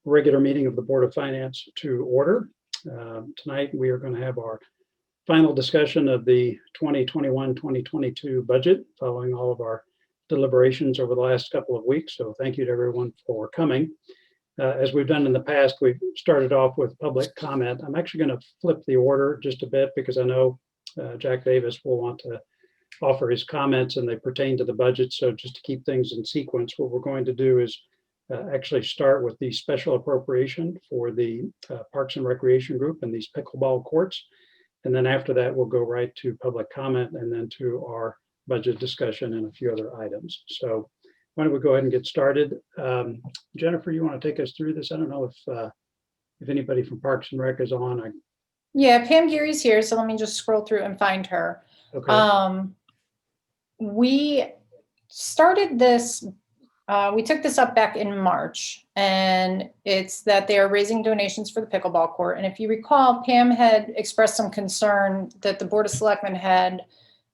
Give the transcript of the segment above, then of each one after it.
regular meeting of the Board of Finance to order. Tonight, we are going to have our final discussion of the 2021-2022 budget following all of our deliberations over the last couple of weeks. So thank you to everyone for coming. As we've done in the past, we've started off with public comment. I'm actually going to flip the order just a bit because I know Jack Davis will want to offer his comments and they pertain to the budget. So just to keep things in sequence, what we're going to do is actually start with the special appropriation for the Parks and Recreation Group and these pickleball courts. And then after that, we'll go right to public comment and then to our budget discussion and a few other items. So why don't we go ahead and get started? Jennifer, you want to take us through this? I don't know if anybody from Parks and Rec is on. Yeah, Pam Geary's here, so let me just scroll through and find her. Okay. We started this, we took this up back in March, and it's that they are raising donations for the pickleball court. And if you recall, Pam had expressed some concern that the Board of Selectmen had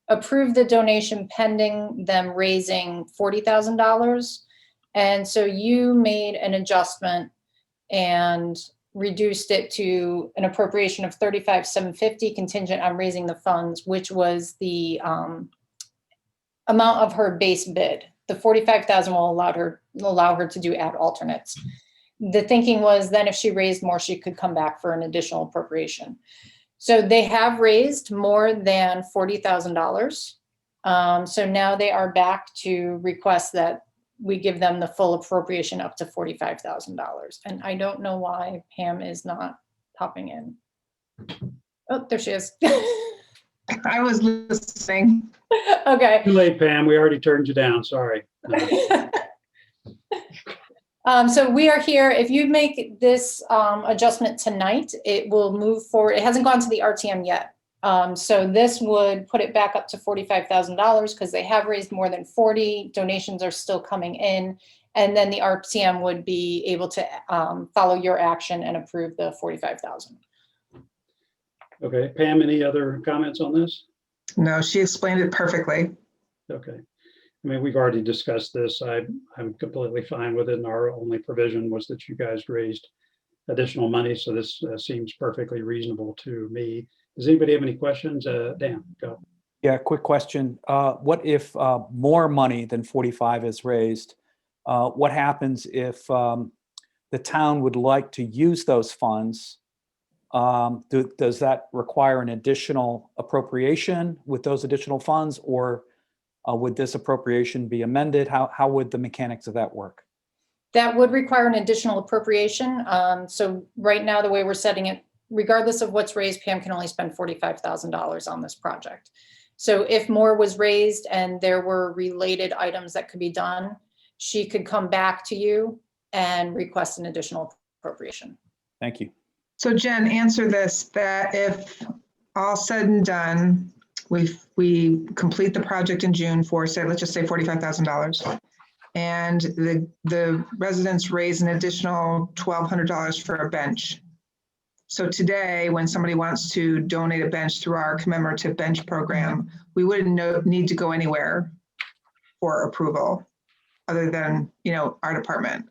approved the donation pending them raising $40,000. And so you made an adjustment and reduced it to an appropriation of $35,750 contingent on raising the funds, which was the amount of her base bid. The $45,000 will allow her to do add alternates. The thinking was then if she raised more, she could come back for an additional appropriation. So they have raised more than $40,000. So now they are back to request that we give them the full appropriation up to $45,000. And I don't know why Pam is not popping in. Oh, there she is. I was listening. Okay. Too late, Pam. We already turned you down. Sorry. So we are here. If you make this adjustment tonight, it will move forward. It hasn't gone to the RTM yet. So this would put it back up to $45,000 because they have raised more than 40. Donations are still coming in. And then the RTM would be able to follow your action and approve the $45,000. Okay, Pam, any other comments on this? No, she explained it perfectly. Okay. I mean, we've already discussed this. I'm completely fine with it. And our only provision was that you guys raised additional money. So this seems perfectly reasonable to me. Does anybody have any questions? Dan, go. Yeah, quick question. What if more money than 45 is raised? What happens if the town would like to use those funds? Does that require an additional appropriation with those additional funds, or would this appropriation be amended? How would the mechanics of that work? That would require an additional appropriation. So right now, the way we're setting it, regardless of what's raised, Pam can only spend $45,000 on this project. So if more was raised and there were related items that could be done, she could come back to you and request an additional appropriation. Thank you. So Jen, answer this, that if all said and done, we complete the project in June for, say, let's just say $45,000, and the residents raise an additional $1,200 for a bench. So today, when somebody wants to donate a bench through our commemorative bench program, we wouldn't need to go anywhere for approval other than, our department.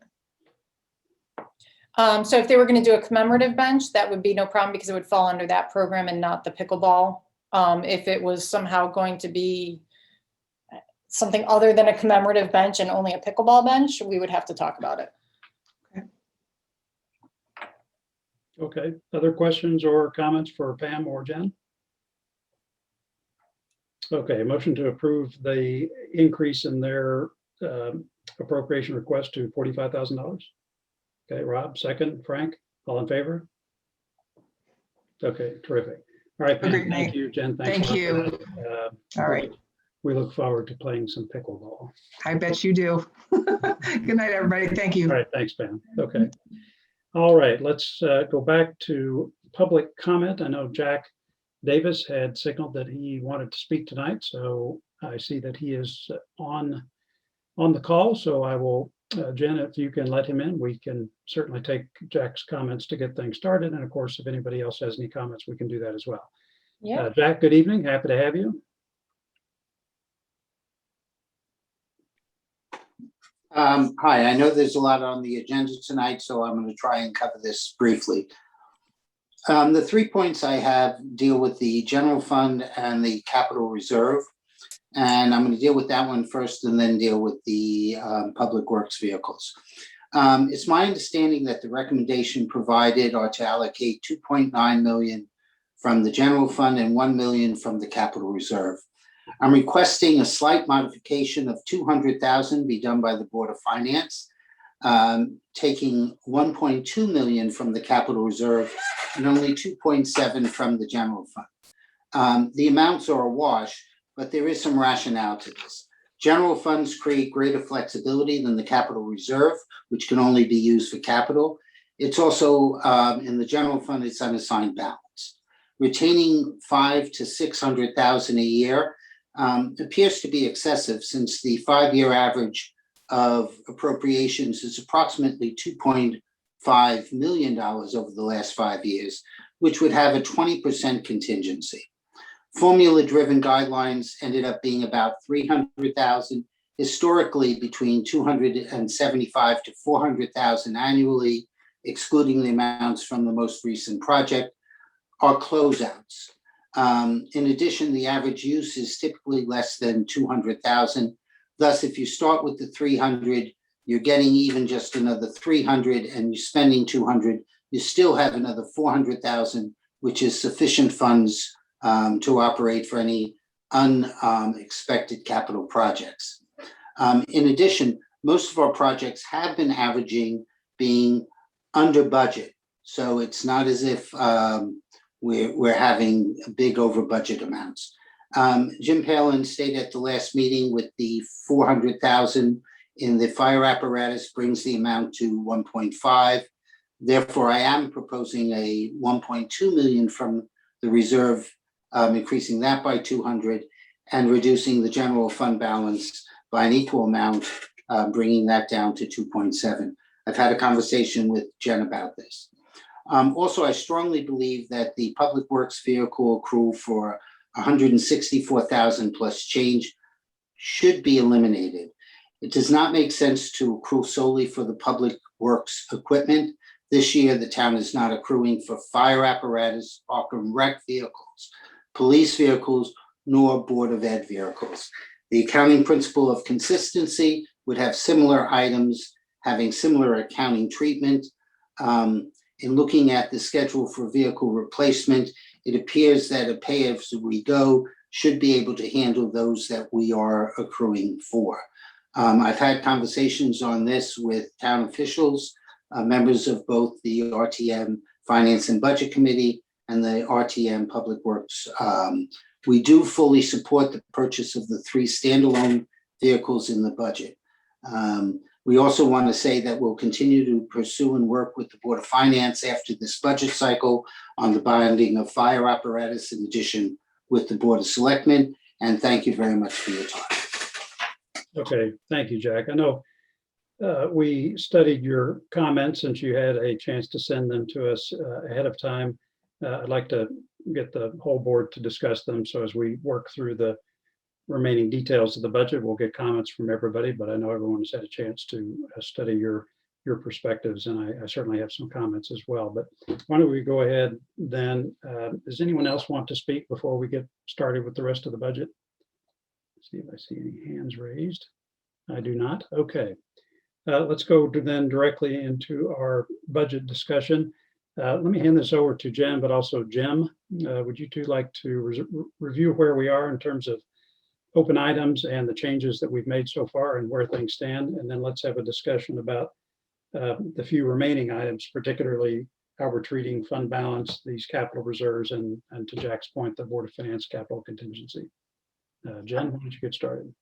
So if they were going to do a commemorative bench, that would be no problem because it would fall under that program and not the pickleball. If it was somehow going to be something other than a commemorative bench and only a pickleball bench, we would have to talk about it. Okay. Other questions or comments for Pam or Jen? Okay. Motion to approve the increase in their appropriation request to $45,000. Okay, Rob, second. Frank, all in favor? Okay, terrific. All right, Pam, thank you. Jen, thanks. Thank you. All right. We look forward to playing some pickleball. I bet you do. Good night, everybody. Thank you. All right, thanks, Pam. Okay. All right, let's go back to public comment. I know Jack Davis had signaled that he wanted to speak tonight, so I see that he is on the call. So I will, Jen, if you can let him in, we can certainly take Jack's comments to get things started. And of course, if anybody else has any comments, we can do that as well. Yeah. Jack, good evening. Happy to have you. Hi, I know there's a lot on the agenda tonight, so I'm going to try and cover this briefly. The 3 points I have deal with the general fund and the capital reserve. And I'm going to deal with that one first and then deal with the public works vehicles. It's my understanding that the recommendation provided are to allocate 2.9 million from the general fund and 1 million from the capital reserve. I'm requesting a slight modification of 200,000 be done by the Board of Finance, taking 1.2 million from the capital reserve and only 2.7 from the general fund. The amounts are a wash, but there is some rationale to this. General funds create greater flexibility than the capital reserve, which can only be used for capital. It's also in the general fund, it's unassigned balance. Retaining 500,000 to 600,000 a year appears to be excessive, since the 5-year average of appropriations is approximately $2.5 million over the last 5 years, which would have a 20% contingency. Formula-driven guidelines ended up being about 300,000, historically between 275 to 400,000 annually, excluding the amounts from the most recent project, are closeouts. In addition, the average use is typically less than 200,000. Thus, if you start with the 300, you're getting even just another 300, and you're spending 200, you still have another 400,000, which is sufficient funds to operate for any unexpected capital projects. In addition, most of our projects have been averaging being under budget. So it's not as if we're having big over budget amounts. Jim Palin stated at the last meeting with the 400,000 in the fire apparatus brings the amount to 1.5. Therefore, I am proposing a 1.2 million from the reserve, increasing that by 200 and reducing the general fund balance by an equal amount, bringing that down to 2.7. I've had a conversation with Jen about this. Also, I strongly believe that the public works vehicle accrual for 164,000 plus change should be eliminated. It does not make sense to accrue solely for the public works equipment. This year, the town is not accruing for fire apparatus, park and rec vehicles, police vehicles, nor Board of Ed vehicles. The accounting principle of consistency would have similar items having similar accounting treatment. In looking at the schedule for vehicle replacement, it appears that a pay as we go should be able to handle those that we are accruing for. I've had conversations on this with town officials, members of both the RTM Finance and Budget Committee and the RTM Public Works. We do fully support the purchase of the 3 standalone vehicles in the budget. We also want to say that we'll continue to pursue and work with the Board of Finance after this budget cycle on the bonding of fire apparatus, in addition with the Board of Selectmen. And thank you very much for your time. Okay, thank you, Jack. I know we studied your comments since you had a chance to send them to us ahead of time. I'd like to get the whole board to discuss them. So as we work through the remaining details of the budget, we'll get comments from everybody, but I know everyone has had a chance to study your perspectives, and I certainly have some comments as well. But why don't we go ahead then? Does anyone else want to speak before we get started with the rest of the budget? Let's see if I see any hands raised. I do not. Okay. Let's go then directly into our budget discussion. Let me hand this over to Jen, but also Jim. Would you two like to review where we are in terms of open items and the changes that we've made so far and where things stand? And then let's have a discussion about the few remaining items, particularly how we're treating fund balance, these capital reserves, and to Jack's point, the Board of Finance capital contingency. Jen, why don't you get started?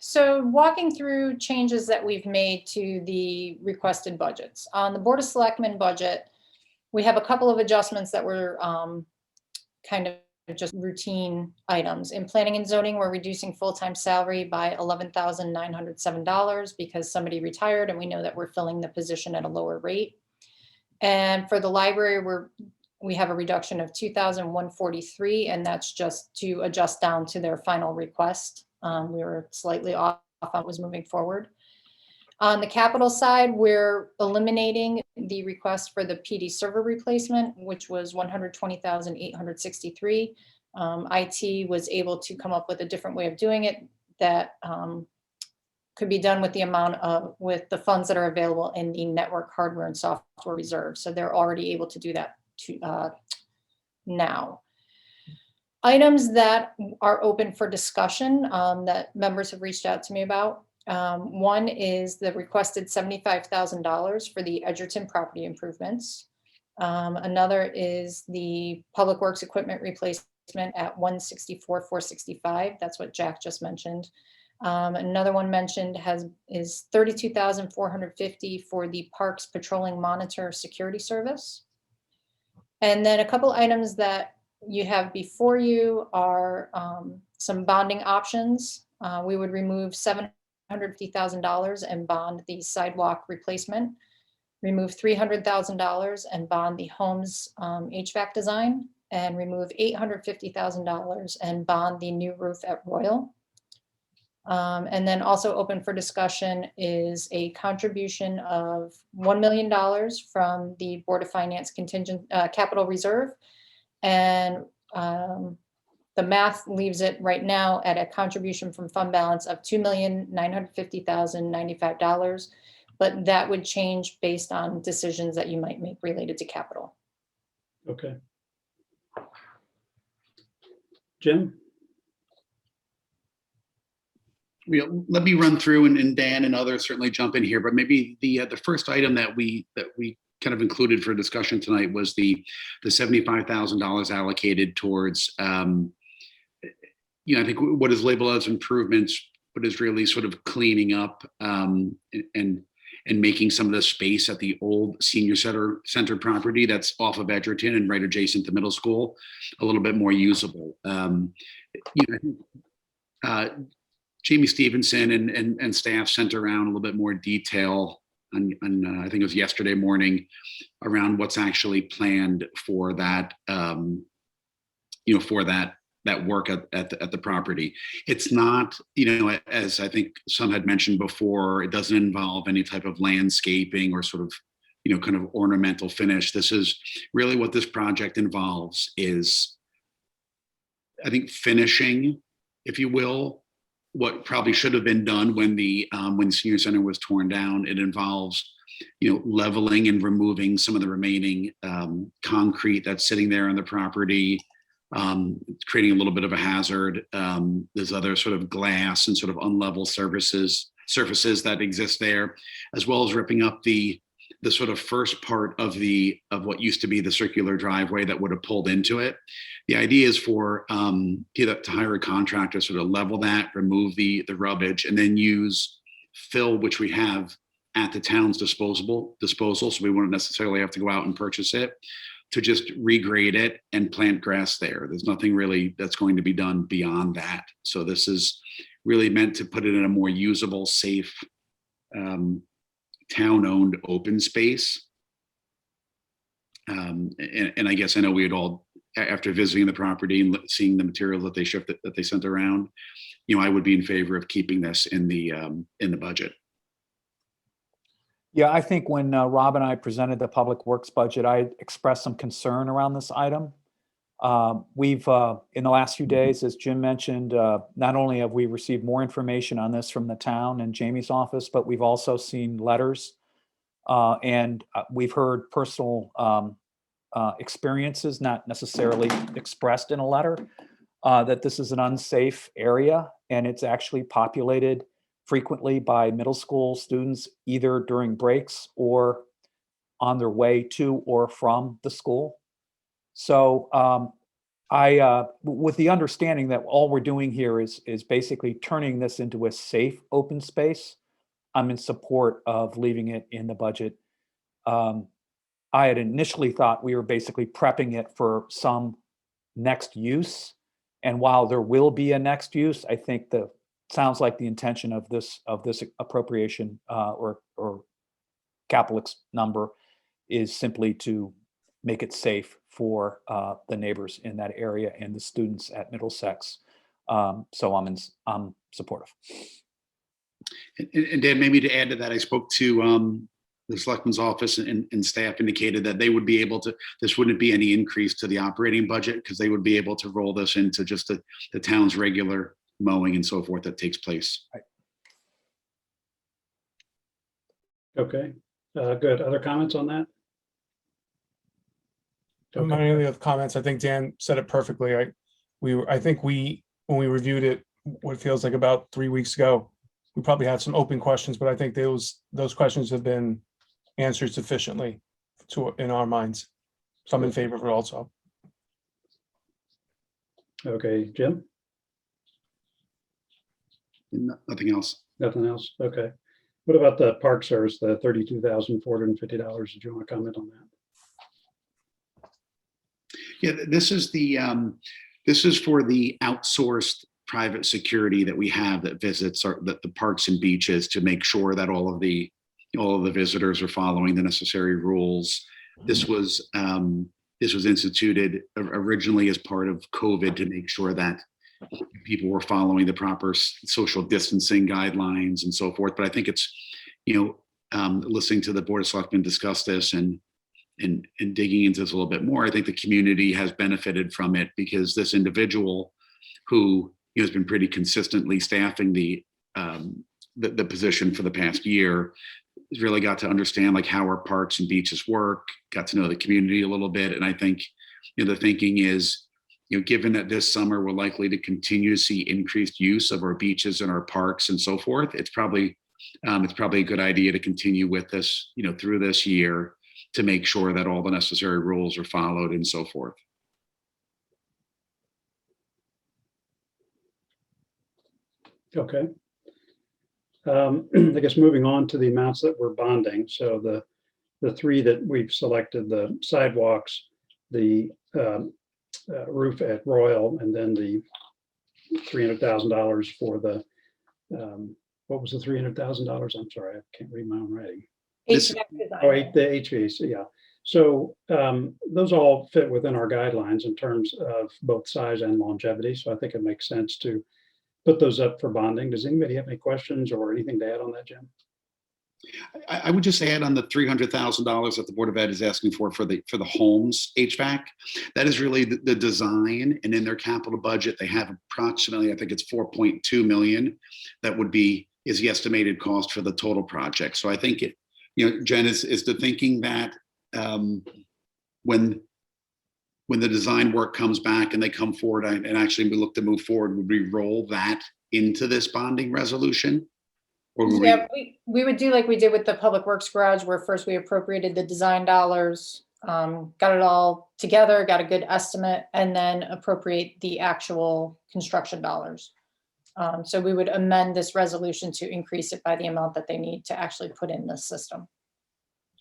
So walking through changes that we've made to the requested budgets. On the Board of Selectmen budget, we have a couple of adjustments that were kind of just routine items. In planning and zoning, we're reducing full-time salary by $11,907 because somebody retired and we know that we're filling the position at a lower rate. And for the library, we have a reduction of $2,143, and that's just to adjust down to their final request. We were slightly off thought was moving forward. On the capital side, we're eliminating the request for the PD server replacement, which was $120,863. IT was able to come up with a different way of doing it that could be done with with the funds that are available in the network hardware and software reserve. So they're already able to do that now. Items that are open for discussion that members have reached out to me about. One is the requested $75,000 for the Edgerton property improvements. Another is the Public Works equipment replacement at 164,465. That's what Jack just mentioned. Another one mentioned is $32,450 for the Parks Patrolling Monitor Security Service. And then a couple items that you have before you are some bonding options. We would remove $750,000 and bond the sidewalk replacement, remove $300,000 and bond the home's HVAC design, and remove $850,000 and bond the new roof at Royal. And then also open for discussion is a contribution of $1 million from the Board of Finance contingent capital reserve. And the math leaves it right now at a contribution from fund balance of $2,950,095, but that would change based on decisions that you might make related to capital. Okay. Jim? Let me run through, and Dan and others certainly jump in here, but maybe the first item that we kind of included for discussion tonight was the $75,000 allocated towards I think what is labeled as improvements, but is really sort of cleaning up and making some of the space at the old senior center property that's off of Edgerton and right adjacent to middle school a little bit more usable. Jamie Stevenson and staff sent around a little bit more detail on I think it was yesterday morning around what's actually planned for that, for that work at the property. It's not, as I think some had mentioned before, it doesn't involve any type of landscaping or sort of, kind of ornamental finish. This is really what this project involves is, I think, finishing, if you will, what probably should have been done when the senior center was torn down. It involves, leveling and removing some of the remaining concrete that's sitting there on the property, creating a little bit of a hazard. There's other sort of glass and sort of unlevel surfaces that exist there, as well as ripping up the sort of first part of what used to be the circular driveway that would have pulled into it. The idea is for to hire a contractor, sort of level that, remove the rubbish, and then use fill, which we have at the town's disposal, so we wouldn't necessarily have to go out and purchase it, to just regrade it and plant grass there. There's nothing really that's going to be done beyond that. So this is really meant to put it in a more usable, safe, town-owned open space. And I guess I know we had all, after visiting the property and seeing the materials that they sent around, I would be in favor of keeping this in the budget. Yeah, I think when Rob and I presented the Public Works budget, I expressed some concern around this item. We've, in the last few days, as Jim mentioned, not only have we received more information on this from the town and Jamie's office, but we've also seen letters and we've heard personal experiences, not necessarily expressed in a letter, that this is an unsafe area and it's actually populated frequently by middle school students, either during breaks or on their way to or from the school. So I, with the understanding that all we're doing here is basically turning this into a safe open space, I'm in support of leaving it in the budget. I had initially thought we were basically prepping it for some next use. And while there will be a next use, I think sounds like the intention of this appropriation or capital number is simply to make it safe for the neighbors in that area and the students at Middlesex. So I'm supportive. And Dan, maybe to add to that, I spoke to the selectman's office and staff indicated that they would be able to, this wouldn't be any increase to the operating budget because they would be able to roll this into just the town's regular mowing and so forth that takes place. Okay, good. Other comments on that? Okay. My only other comments, I think Dan said it perfectly. I think when we reviewed it, what feels like about 3 weeks ago, we probably had some open questions, but I think those questions have been answered sufficiently in our minds. So I'm in favor of it also. Okay, Jim? Nothing else. Nothing else? Okay. What about the park service, the $32,450? Did you want to comment on that? Yeah, this is for the outsourced private security that we have that visits the parks and beaches to make sure that all of the visitors are following the necessary rules. This was instituted originally as part of COVID to make sure that people were following the proper social distancing guidelines and so forth. But I think it's, listening to the Board of Selectmen discuss this and digging into this a little bit more, I think the community has benefited from it because this individual who has been pretty consistently staffing the position for the past year has really got to understand like how our parks and beaches work, got to know the community a little bit. And I think, the thinking is, given that this summer we're likely to continue to see increased use of our beaches and our parks and so forth, it's probably a good idea to continue with this, through this year to make sure that all the necessary rules are followed and so forth. Okay. I guess moving on to the amounts that we're bonding. So the three that we've selected, the sidewalks, the roof at Royal, and then the $300,000 for the, what was the $300,000? I'm sorry, I can't read my own writing. HVAC Oh, design. the HVAC, yeah. So those all fit within our guidelines in terms of both size and longevity. So I think it makes sense to put those up for bonding. Does anybody have any questions or anything to add on that, Jim? I would just add on the $300,000 that the Board of Ed is asking for the homes HVAC. That is really the design, and in their capital budget, they have approximately, I think it's 4.2 million. That is the estimated cost for the total project. So I think it, Jen, is the thinking that when the design work comes back and they come forward and actually we look to move forward, would we roll that into this bonding resolution? Or would Yeah, we would do like we did with the Public Works Garage, where first we appropriated the design dollars, got it all together, got a good estimate, and then appropriate the actual construction dollars. So we would amend this resolution to increase it by the amount that they need to actually put in the system.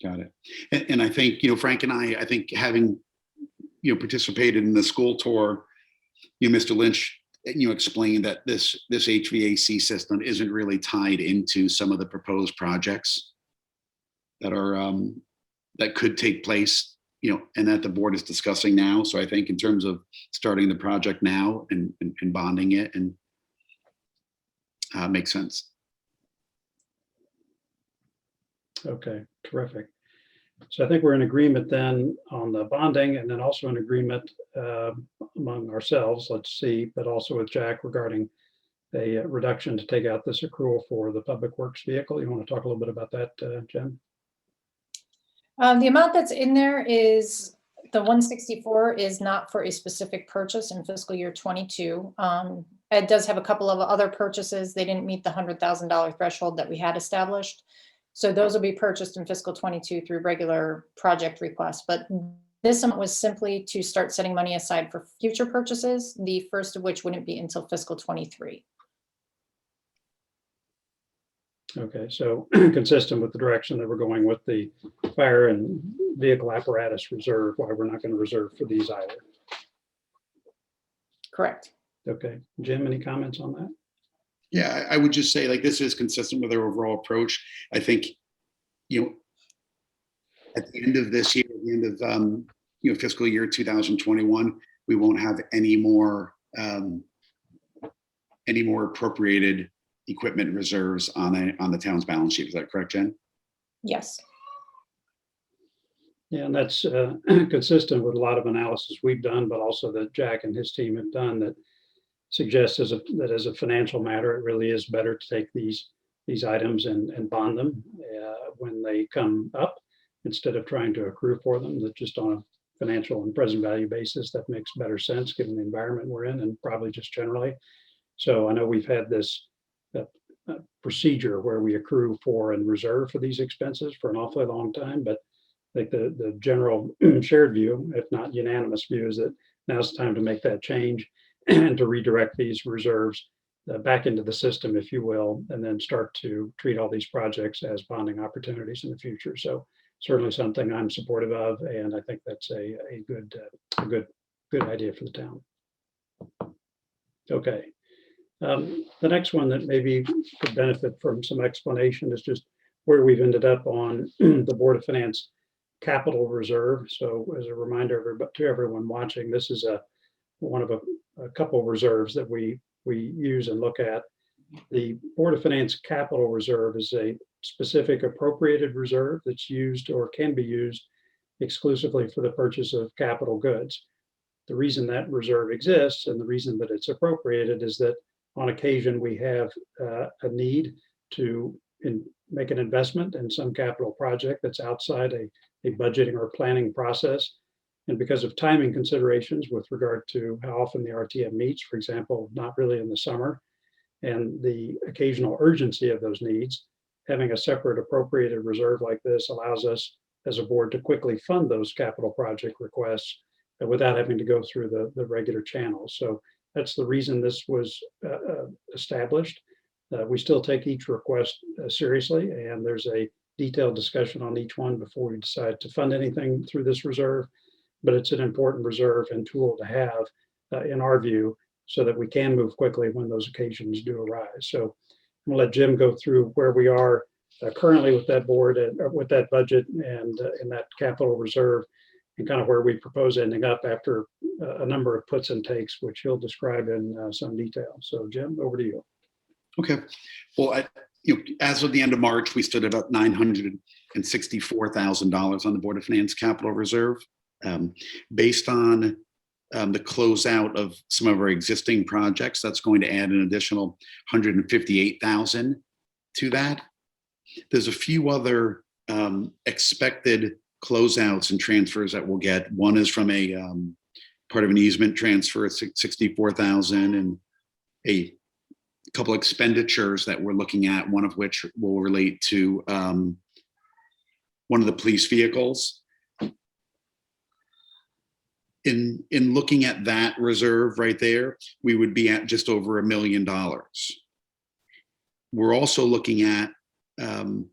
Got it. And I think, Frank and I think having, participated in the school tour, Mr. Lynch, explained that this HVAC system isn't really tied into some of the proposed projects that are, that could take place, and that the board is discussing now. So I think in terms of starting the project now and bonding it and makes sense. Okay, terrific. So I think we're in agreement then on the bonding, and then also in agreement among ourselves, let's see, but also with Jack regarding a reduction to take out this accrual for the public works vehicle. You want to talk a little bit about that, Jen? The amount that's in there is the 164 is not for a specific purchase in fiscal year 22. Ed does have a couple of other purchases. They didn't meet the $100,000 threshold that we had established. So those will be purchased in fiscal 22 through regular project requests. But this amount was simply to start setting money aside for future purchases, the first of which wouldn't be until fiscal 23. Okay, so consistent with the direction that we're going with the fire and vehicle apparatus reserve, why we're not going to reserve for these either. Correct. Okay, Jim, any comments on that? Yeah, I would just say like this is consistent with our overall approach. I think, at the end of this year, at the end of fiscal year 2021, we won't have any more appropriated equipment reserves on the town's balance sheet. Is that correct, Jen? Yes. Yeah, and that's consistent with a lot of analysis we've done, but also that Jack and his team have done that suggests that as a financial matter, it really is better to take these items and bond them when they come up instead of trying to accrue for them. That just on a financial and present value basis, that makes better sense given the environment we're in and probably just generally. So I know we've had this procedure where we accrue for and reserve for these expenses for an awfully long time, but I think the general shared view, if not unanimous view, is that now's the time to make that change and to redirect these reserves back into the system, if you will, and then start to treat all these projects as bonding opportunities in the future. So certainly something I'm supportive of, and I think that's a good idea for the town. Okay. The next one that maybe could benefit from some explanation is just where we've ended up on the Board of Finance capital reserve. So as a reminder to everyone watching, this is one of a couple of reserves that we use and look at. The Board of Finance capital reserve is a specific appropriated reserve that's used or can be used exclusively for the purchase of capital goods. The reason that reserve exists and the reason that it's appropriated is that on occasion we have a need to make an investment in some capital project that's outside a budgeting or planning process. And because of timing considerations with regard to how often the RTM meets, for example, not really in the summer, and the occasional urgency of those needs, having a separate appropriated reserve like this allows us as a board to quickly fund those capital project requests without having to go through the regular channels. So that's the reason this was established. We still take each request seriously, and there's a detailed discussion on each one before we decide to fund anything through this reserve. But it's an important reserve and tool to have in our view, so that we can move quickly when those occasions do arise. So I'm gonna let Jim go through where we are currently with that board and with that budget and in that capital reserve, and kind of where we propose ending up after a number of puts and takes, which he'll describe in some detail. So Jim, over to you. Okay. Well, as of the end of March, we stood at about $964,000 on the Board of Finance capital reserve. Based on the closeout of some of our existing projects, that's going to add an additional $158,000 to that. There's a few other expected closeouts and transfers that we'll get. One is from a part of an easement transfer at $64,000, and a couple expenditures that we're looking at, one of which will relate to one of the police vehicles. In looking at that reserve right there, we would be at just over $1 million. We're also looking at, in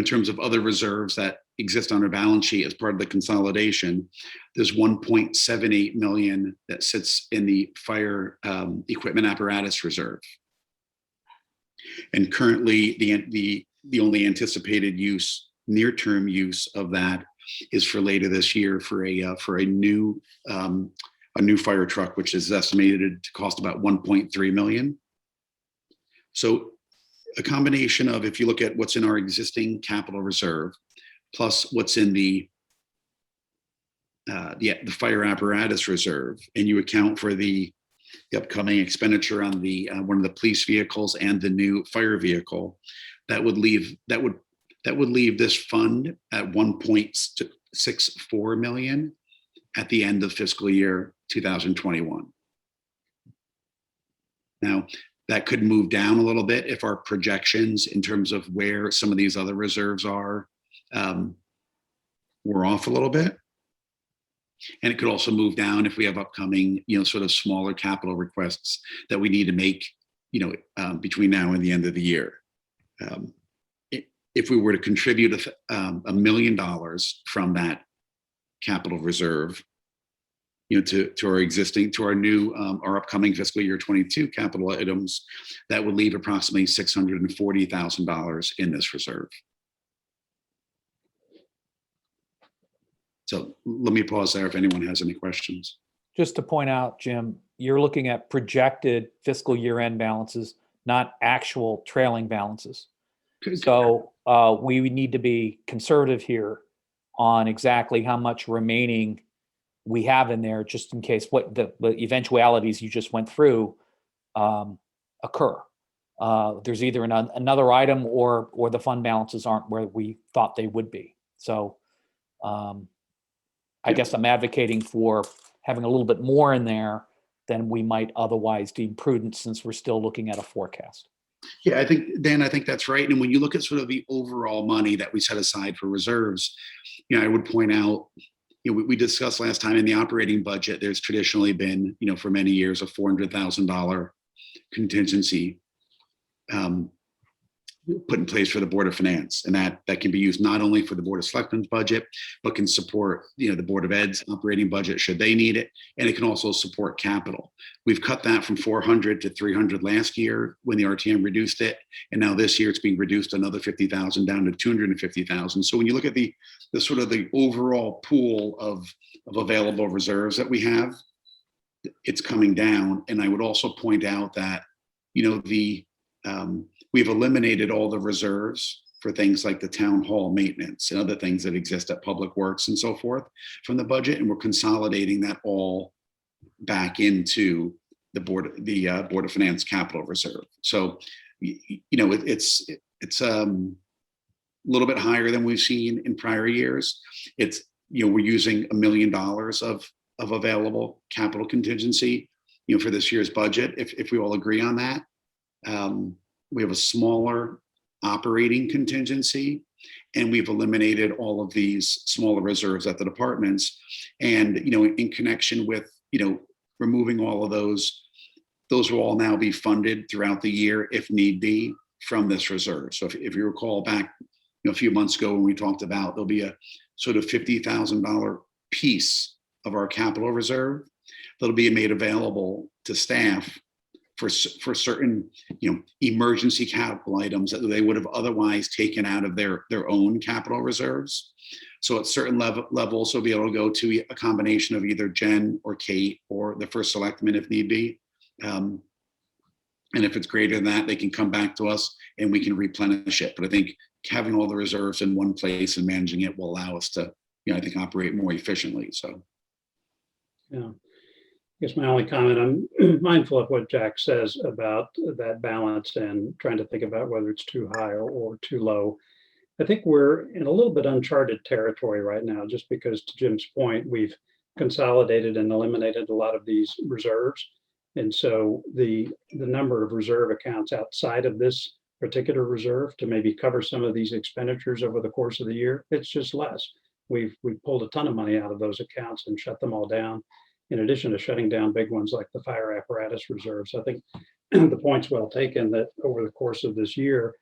terms of other reserves that exist on our balance sheet as part of the consolidation, there's $1.78 million that sits in the fire equipment apparatus reserve. And currently, the only anticipated use, near-term use of that is for later this year for a new fire truck, which is estimated to cost about $1.3 million. So a combination of, if you look at what's in our existing capital reserve, plus what's in the fire apparatus reserve, and you account for the upcoming expenditure on the one of the police vehicles and the new fire vehicle, that would leave this fund at $1.64 million at the end of fiscal year 2021. Now, that could move down a little bit if our projections in terms of where some of these other reserves are, we're off a little bit. And it could also move down if we have upcoming, sort of smaller capital requests that we need to make, between now and the end of the year. If we were to contribute $1 million from that capital reserve, to our upcoming fiscal year 22 capital items, that would leave approximately $640,000 in this reserve. So let me pause there if anyone has any questions. Just to point out, Jim, you're looking at projected fiscal year end balances not actual trailing balances. Good. So we would need to be conservative here on exactly how much remaining we have in there, just in case what the eventualities you just went through occur. There's either another item or the fund balances aren't where we thought they would be. So I guess I'm advocating for having a little bit more in there than we might otherwise deem prudent, since we're still looking at a forecast. Yeah, I think, Dan, I think that's right. And when you look at sort of the overall money that we set aside for reserves, I would point out, we discussed last time in the operating budget, there's traditionally been, for many years, a $400,000 contingency put in place for the Board of Finance, and that can be used not only for the Board of Selectmen's budget, but can support the Board of Ed's operating budget should they need it, and it can also support capital. We've cut that from 400 to 300 last year when the RTM reduced it, and now this year it's being reduced another 50,000 down to 250,000. So when you look at the sort of the overall pool of available reserves that we have, it's coming down. And I would also point out that we've eliminated all the reserves for things like the town hall maintenance and other things that exist at Public Works and so forth from the budget, and we're consolidating that all back into the Board of Finance capital reserve. So, it's a little bit higher than we've seen in prior years. It's we're using $1 million of available capital contingency, for this year's budget. If we all agree on that. We have a smaller operating contingency, and we've eliminated all of these smaller reserves at the departments. And, in connection with, removing all of those will all now be funded throughout the year if need be from this reserve. So if you recall back, a few months ago when we talked about, there'll be a sort of $50,000 piece of our capital reserve that'll be made available to staff for certain, emergency capital items that they would have otherwise taken out of their own capital reserves. So at certain levels, they'll be able to go to a combination of either Jen or Kate or the first selectman if need be. And if it's greater than that, they can come back to us and we can replenish it. But I think having all the reserves in one place and managing it will allow us to, I think, operate more efficiently. So. Yeah. I guess my only comment, I'm mindful of what Jack says about that balance and trying to think about whether it's too high or too low. I think we're in a little bit uncharted territory right now, just because, to Jim's point, we've consolidated and eliminated a lot of these reserves. And so the number of reserve accounts outside of this particular reserve to maybe cover some of these expenditures over the course of the year, it's just less. We've pulled a ton of money out of those accounts and shut them all down, in addition to shutting down big ones like the fire apparatus reserves. I think the point's well taken that over the course of this year,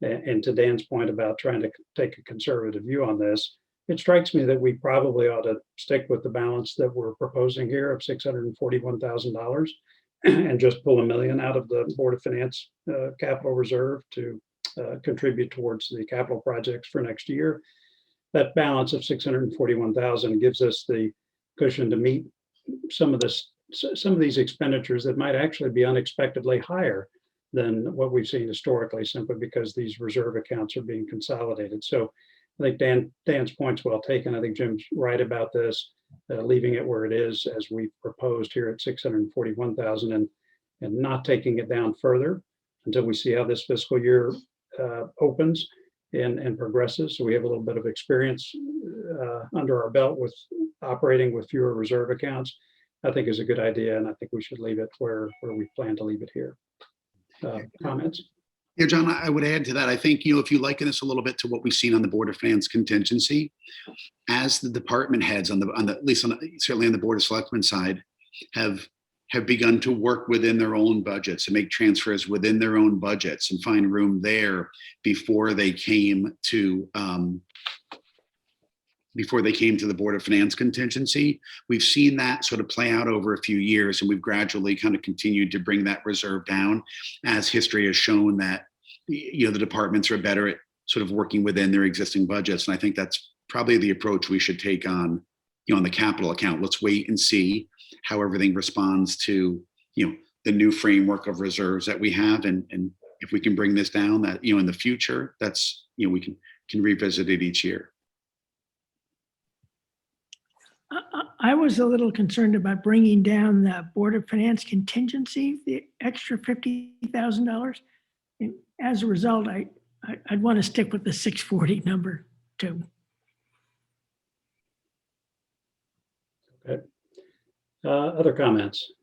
and to Dan's point about trying to take a conservative view on this, it strikes me that we probably ought to stick with the balance that we're proposing here of $641,000 and just pull $1 million out of the Board of Finance capital reserve to contribute towards the capital projects for next year. That balance of $641,000 gives us the cushion to meet some of these expenditures that might actually be unexpectedly higher than what we've seen historically, simply because these reserve accounts are being consolidated. So I think Dan's point's well taken. I think Jim's right about this, leaving it where it is as we proposed here at $641,000 and not taking it down further until we see how this fiscal year opens and progresses. So we have a little bit of experience under our belt with operating with fewer reserve accounts, I think is a good idea. And I think we should leave it where we plan to leave it here. Comments? Yeah, John, I would add to that. I think, if you liken this a little bit to what we've seen on the Board of Finance contingency, as the department heads certainly on the Board of Selectmen side have begun to work within their own budgets and make transfers within their own budgets and find room there before they came to the Board of Finance contingency. We've seen that sort of play out over a few years, and we've gradually kind of continued to bring that reserve down as history has shown that, the departments are better at sort of working within their existing budgets. And I think that's probably the approach we should take on, on the capital account. Let's wait and see how everything responds to, the new framework of reserves that we have. And if we can bring this down, that, in the future, that's, we can revisit it each year. I was a little concerned about bringing down the Board of Finance contingency, the extra $50,000. And as a result, I'd want to stick with the 640 number too. Okay. Other comments?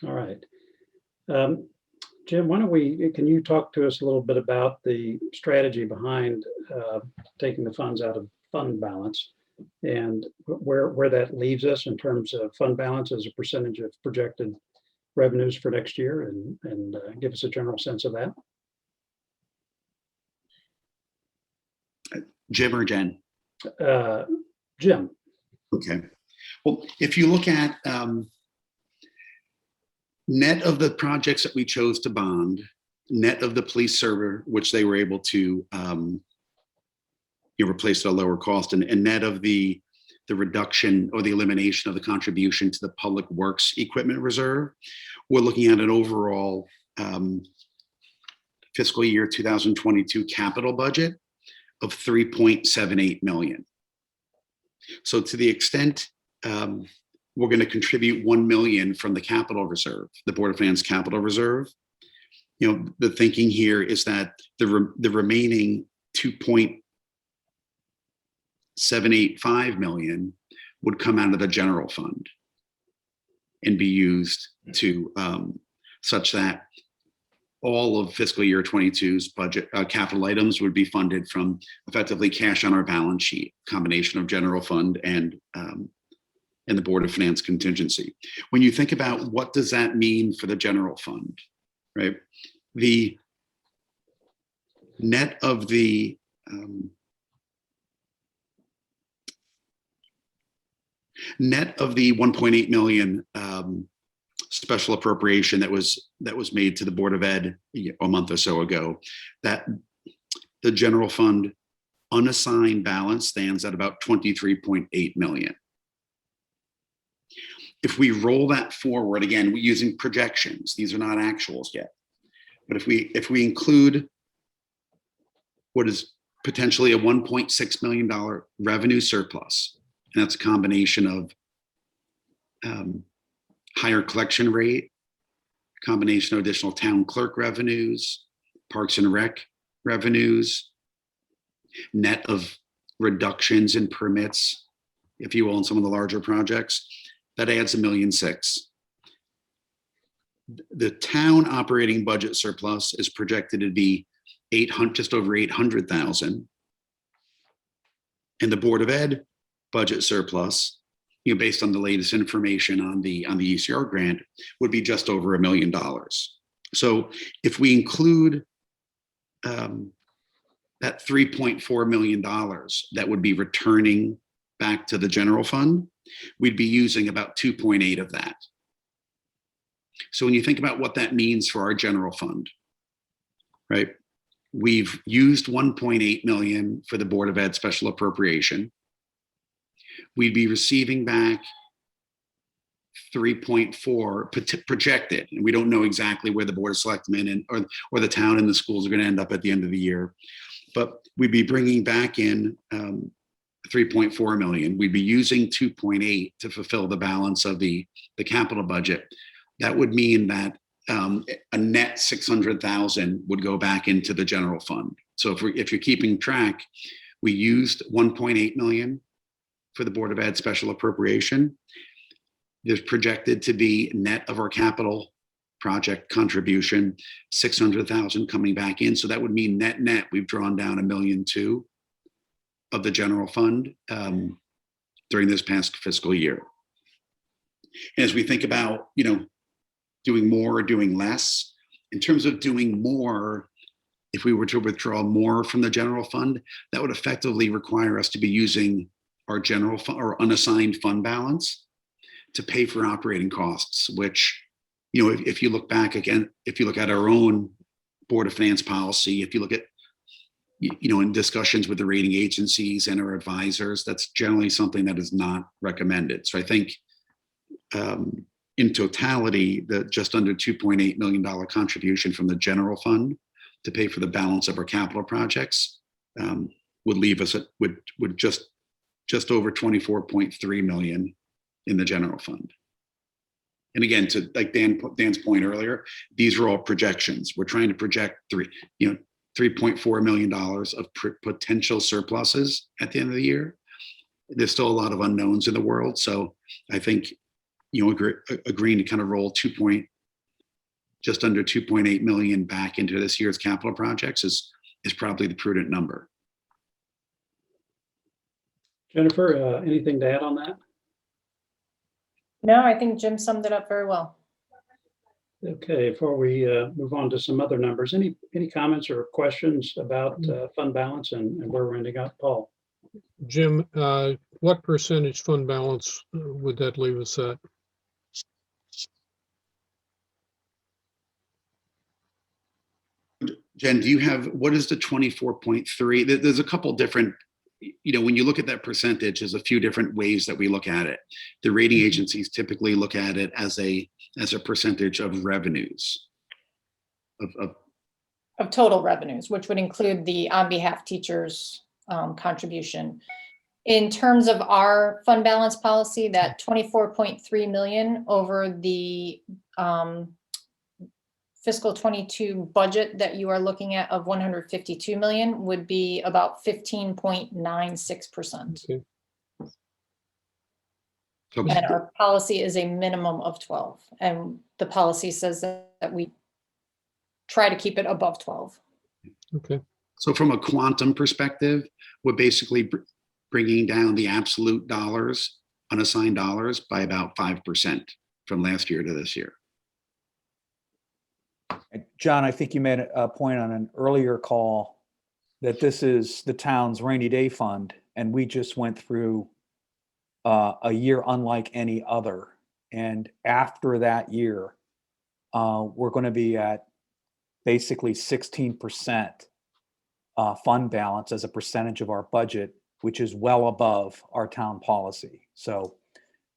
All right. Jim, can you talk to us a little bit about the strategy behind taking the funds out of fund balance and where that leaves us in terms of fund balance as a percentage of projected revenues for next year, and give us a general sense of that? Jim or Jen? Jim. Okay. Well, if you look at net of the projects that we chose to bond, net of the police server, which they were able to replace at a lower cost, and net of the reduction or the elimination of the contribution to the public works equipment reserve, we're looking at an overall fiscal year 2022 capital budget of $3.78 million. So to the extent we're going to contribute $1 million from the capital reserve, the Board of Finance capital reserve, the thinking here is that the remaining $2.785 million would come out of the general fund and be used to such that all of fiscal year 22's budget capital items would be funded from effectively cash on our balance sheet, combination of general fund and the Board of Finance contingency. When you think about what does that mean for the general fund, right? The net of the net of the 1.8 million special appropriation that was made to the Board of Ed a month or so ago, that the general fund unassigned balance stands at about 23.8 million. If we roll that forward, again, we're using projections, these are not actuals yet, but if we include what is potentially a $1.6 million revenue surplus, and that's a combination of higher collection rate, combination of additional town clerk revenues, Parks and Rec revenues, net of reductions in permits, if you will, in some of the larger projects, that adds $1.6 million. The town operating budget surplus is projected to be just over 800,000. And the Board of Ed budget surplus, based on the latest information on the ECR grant, would be just over $1 million. So if we include that $3.4 million that would be returning back to the general fund, we'd be using about 2.8 of that. So when you think about what that means for our general fund, right? We've used 1.8 million for the Board of Ed special appropriation. We'd be receiving back 3.4 projected, and we don't know exactly where the Board of Selectmen or the town and the schools are going to end up at the end of the year, but we'd be bringing back in 3.4 million. We'd be using 2.8 to fulfill the balance of the capital budget. That would mean that a net 600,000 would go back into the general fund. So if you're keeping track, we used 1.8 million for the Board of Ed special appropriation. There's projected to be net of our capital project contribution, 600,000 coming back in. So that would mean net we've drawn down $1.2 million of the general fund during this past fiscal year. And as we think about, doing more or doing less, in terms of doing more, if we were to withdraw more from the general fund, that would effectively require us to be using our general fund or unassigned fund balance to pay for operating costs, which, if you look back again, if you look at our own Board of Finance policy, if you look at, in discussions with the rating agencies and our advisors, that's generally something that is not recommended. So I think in totality, the just under $2.8 million contribution from the general fund to pay for the balance of our capital projects would leave us at would just over 24.3 million in the general fund. And again, to like Dan's point earlier, these are all projections. We're trying to project $3.4 million of potential surpluses at the end of the year. There's still a lot of unknowns in the world. So I think, agreeing to kind of roll just under 2.8 million back into this year's capital projects is probably the prudent number. Jennifer, anything to add on that? No, I think Jim summed it up very well. Okay, before we move on to some other numbers, any comments or questions about fund balance and where we're ending up? Paul? Jim, what percentage fund balance would that leave us at? Jen, do you have, what is the 24.3? There's a couple different, when you look at that percentage, there's a few different ways that we look at it. The rating agencies typically look at it as a percentage of revenues. Of total revenues, which would include the on behalf teachers contribution. In terms of our fund balance policy, that 24.3 million over the fiscal 22 budget that you are looking at of 152 million would be about 15.96%. Okay. And our policy is a minimum of 12. And the policy says that we try to keep it above 12. Okay. So from a quantum perspective, we're basically bringing down the absolute dollars, unassigned dollars, by about 5% from last year to this year. John, I think you made a point on an earlier call that this is the town's rainy day fund, and we just went through a year unlike any other. And after that year, we're going to be at basically 16% fund balance as a percentage of our budget, which is well above our town policy. So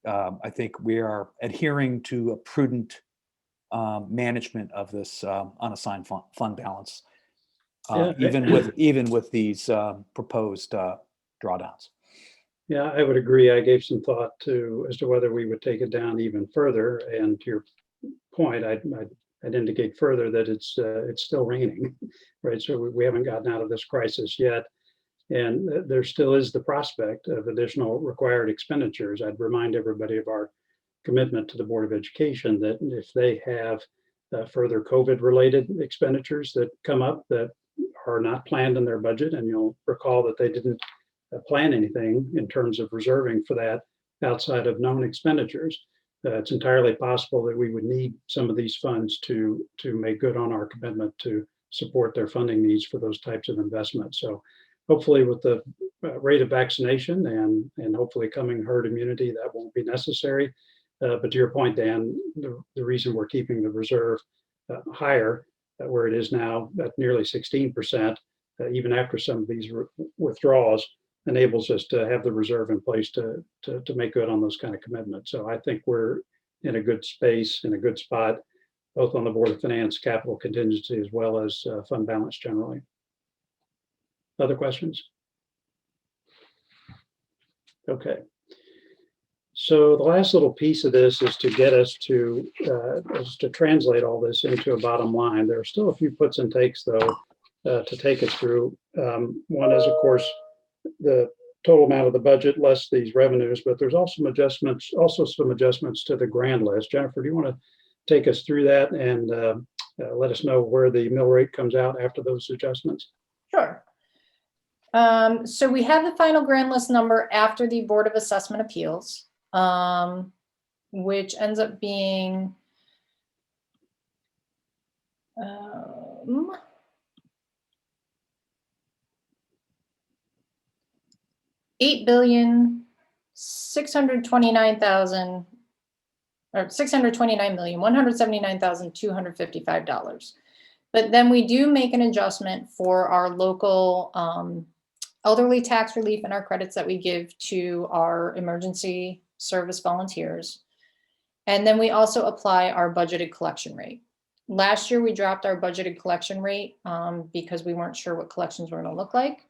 I think we are adhering to a prudent management of this unassigned fund balance, even with these proposed drawdowns. Yeah, I would agree. I gave some thought as to whether we would take it down even further. And to your point, I'd indicate further that it's still raining, right? So we haven't gotten out of this crisis yet. And there still is the prospect of additional required expenditures. I'd remind everybody of our commitment to the Board of Education that if they have further COVID-related expenditures that come up that are not planned in their budget, and you'll recall that they didn't plan anything in terms of reserving for that outside of known expenditures, it's entirely possible that we would need some of these funds to make good on our commitment to support their funding needs for those types of investments. So hopefully with the rate of vaccination and hopefully coming herd immunity, that won't be necessary. But to your point, Dan, the reason we're keeping the reserve higher, where it is now at nearly 16%, even after some of these withdrawals, enables us to have the reserve in place to make good on those kind of commitments. So I think we're in a good space, in a good spot, both on the Board of Finance, capital contingency, as well as fund balance generally. Other questions? Okay. So the last little piece of this is to get us to translate all this into a bottom line. There are still a few puts and takes, though, to take us through. One is, of course, the total amount of the budget less these revenues, but there's also some adjustments to the grand list. Jennifer, do you want to take us through that and let us know where the mill rate comes out after those adjustments? Sure. So we have the final grand list number after the Board of Assessment Appeals, which ends up being $629,179,255. But then we do make an adjustment for our local elderly tax relief and our credits that we give to our emergency service volunteers. And then we also apply our budgeted collection rate. Last year, we dropped our budgeted collection rate because we weren't sure what collections were going to look like.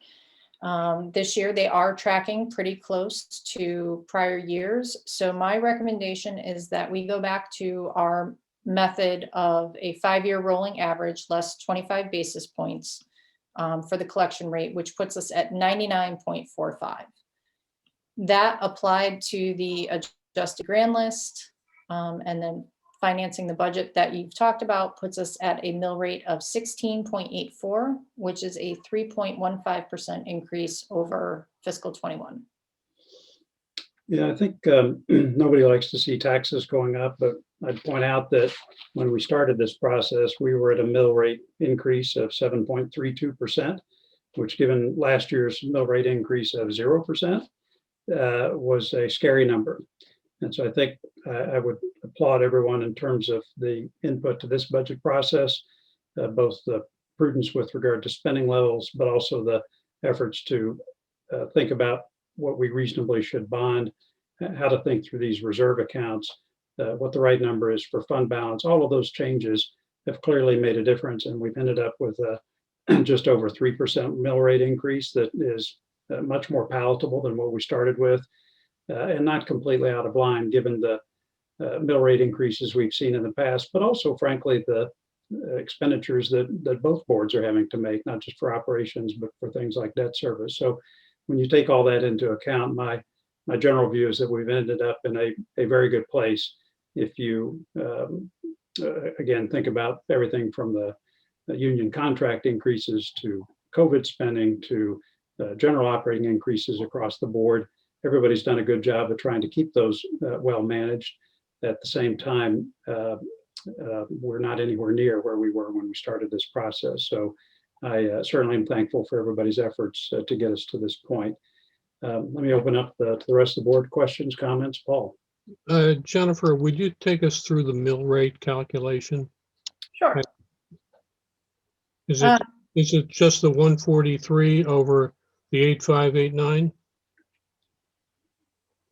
This year, they are tracking pretty close to prior years. So my recommendation is that we go back to our method of a 5-year rolling average less 25 basis points for the collection rate, which puts us at 99.45. That applied to the adjusted grand list and then financing the budget that you've talked about puts us at a mill rate of 16.84, which is a 3.15% increase over fiscal 21. Yeah, I think nobody likes to see taxes going up, but I'd point out that when we started this process, we were at a mill rate increase of 7.32%, which given last year's mill rate increase of 0% was a scary number. And so I think I would applaud everyone in terms of the input to this budget process, both the prudence with regard to spending levels, but also the efforts to think about what we reasonably should bond, how to think through these reserve accounts, what the right number is for fund balance. All of those changes have clearly made a difference, and we've ended up with a just over 3% mill rate increase that is much more palatable than what we started with, and not completely out of line given the mill rate increases we've seen in the past, but also, frankly, the expenditures that both boards are having to make, not just for operations, but for things like debt service. So when you take all that into account, my general view is that we've ended up in a very good place. If you, again, think about everything from the union contract increases to COVID spending to general operating increases across the board, everybody's done a good job of trying to keep those well managed. At the same time, we're not anywhere near where we were when we started this process. So I certainly am thankful for everybody's efforts to get us to this point. Let me open up to the rest of the board. Questions, comments, Paul? Jennifer, would you take us through the mill rate calculation? Sure. Is it just the 143 over the 8589?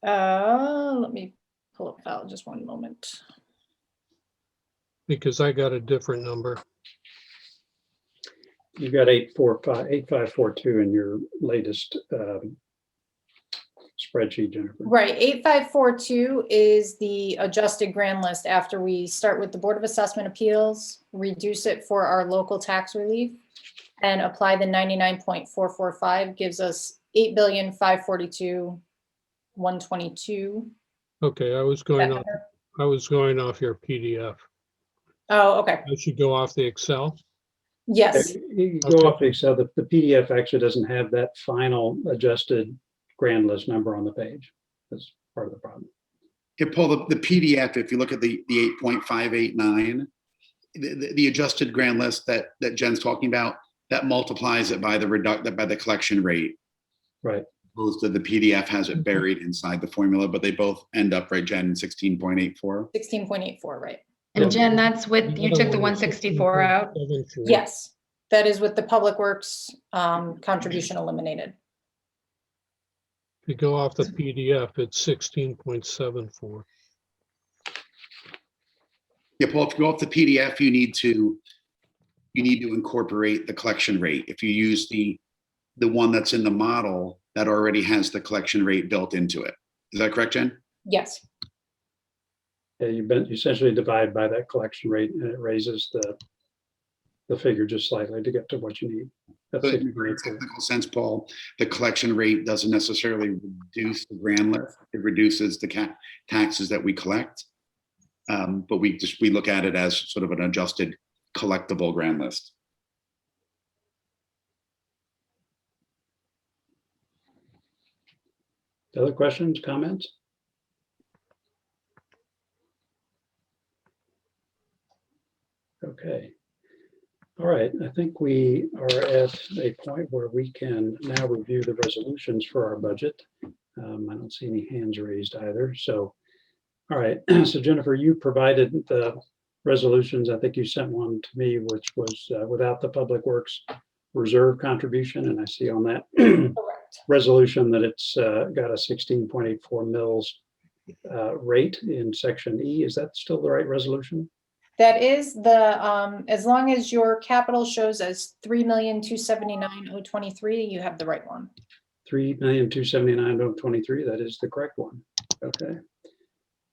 Let me pull up file just one moment. Because I got a different number. You've got 8542 in your latest spreadsheet, Jennifer. Right, 8542 is the adjusted grand list after we start with the Board of Assessment Appeals, reduce it for our local tax relief, and apply the 99.445 gives us 8,542,122. Okay, I was going off your PDF. Oh, okay. I should go off the Excel. Yes. You go off the Excel. The PDF actually doesn't have that final adjusted grand list number on the page. That's part of the problem. Yeah, Paul, the PDF, if you look at the 8.589, the adjusted grand list that Jen's talking about, that multiplies it by the collection rate. Right. Opposed to the PDF has it buried inside the formula, but they both end up, right, Jen, 16.84? 16.84, right. And Jen, that's with, you took the 164 out? Yes, that is with the Public Works contribution eliminated. If you go off the PDF, it's 16.74. Yeah, Paul, if you go off the PDF, you need to incorporate the collection rate. If you use the one that's in the model, that already has the collection rate built into it. Is that correct, Jen? Yes. Yeah, you essentially divide by that collection rate and it raises the figure just slightly to get to what you need. That's But in a technical sense, Paul, the collection rate doesn't necessarily reduce the grand list. It reduces the taxes that we collect. But we look at it as sort of an adjusted collectible grand list. Other questions, comments? Okay. All right, I think we are at a point where we can now review the resolutions for our budget. I don't see any hands raised either. So, all right, so Jennifer, you provided the resolutions. I think you sent one to me, which was without the Public Works reserve contribution. And I see on that resolution that it's got a 16.84 mils rate in section E. Is that still the right resolution? That is the, as long as your capital shows as 3,279,023, you have the right one. 3,279,023. That is the correct one. Okay.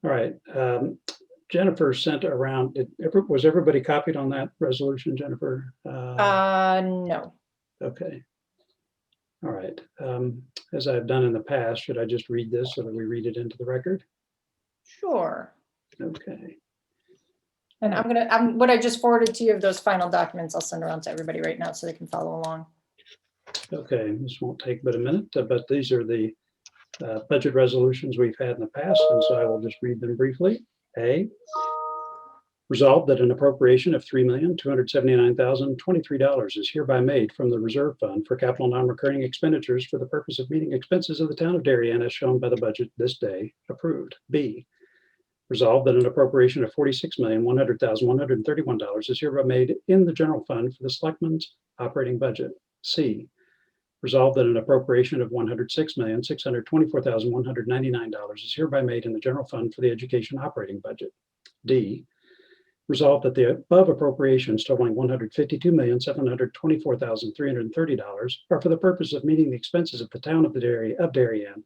All right. Jennifer sent around, was everybody copied on that resolution, Jennifer? No. Okay. All right. As I've done in the past, should I just read this so that we read it into the record? Sure. Okay. And what I just forwarded to you of those final documents, I'll send around to everybody right now so they can follow along. Okay, this won't take but a minute, but these are the budget resolutions we've had in the past, and so I will just read them briefly. A, resolved that an appropriation of $3,279,023 is hereby made from the reserve fund for capital non-recurring expenditures for the purpose of meeting expenses of the town of Darien as shown by the budget this day. Approved. B, resolved that an appropriation of $46,100,131 is hereby made in the general fund for the selectmen's operating budget. C, resolved that an appropriation of $106,624,199 is hereby made in the general fund for the education operating budget. D, resolved that the above appropriations totaling $152,724,330 are for the purpose of meeting the expenses of the town of Darien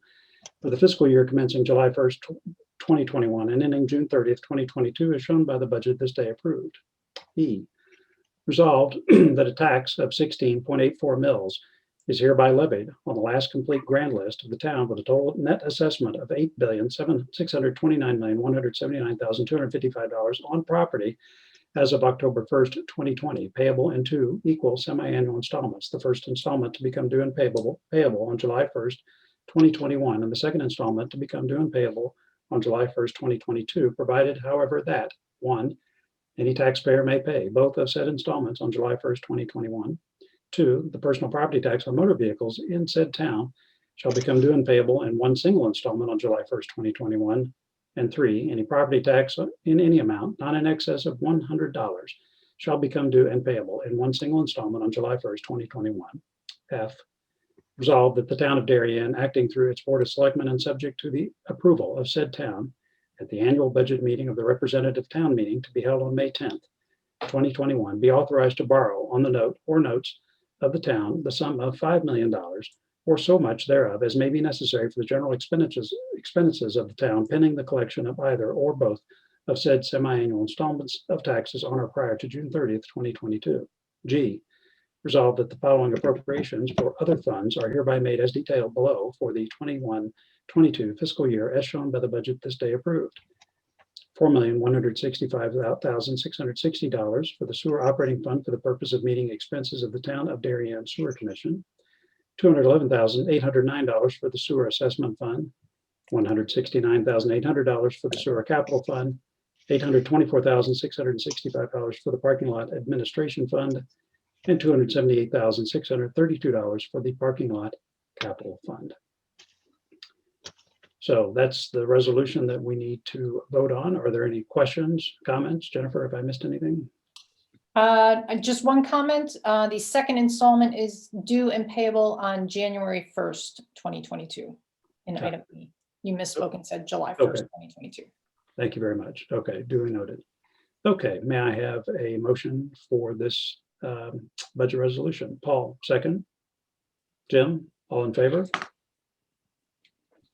for the fiscal year commencing July 1st, 2021 and ending June 30th, 2022, as shown by the budget this day. Approved. E, resolved that a tax of 16.84 mils is hereby levied on the last complete grand list of the town with a total net assessment of $8,629,179,255 on property as of October 1st, 2020, payable in two equal semi-annual installments. The first installment to become due and payable on July 1st, 2021, and the second installment to become due and payable on July 1st, 2022, provided, however, that 1, any taxpayer may pay both of said installments on July 1st, 2021. 2, the personal property tax on motor vehicles in said town shall become due and payable in one single installment on July 1st, 2021. And 3, any property tax in any amount not in excess of $100 shall become due and payable in one single installment on July 1st, 2021. F, resolved that the town of Darien, acting through its Board of Selectmen and subject to the approval of said town at the annual budget meeting of the representative town meeting to be held on May 10th, 2021, be authorized to borrow on the note or notes of the town the sum of $5 million or so much thereof as may be necessary for the general expenses of the town, pending the collection of either or both of said semi-annual installments of taxes on or prior to June 30th, 2022. G, resolved that the following appropriations for other funds are hereby made as detailed below for the 21-22 fiscal year as shown by the budget this day. Approved. $4,165,660 for the sewer operating fund for the purpose of meeting expenses of the town of Darien Sewer Commission. $211,809 for the sewer assessment fund. $169,800 for the sewer capital fund. $824,665 for the parking lot administration fund. And $278,632 for the parking lot capital fund. So that's the resolution that we need to vote on. Are there any questions, comments? Jennifer, if I missed anything? Just one comment. The second installment is due and payable on January 1st, 2022 in item E. You misspoke and said July 1st, 2022. Thank you very much. Okay, duly noted. Okay, may I have a motion for this budget resolution? Paul, second. Jim, all in favor?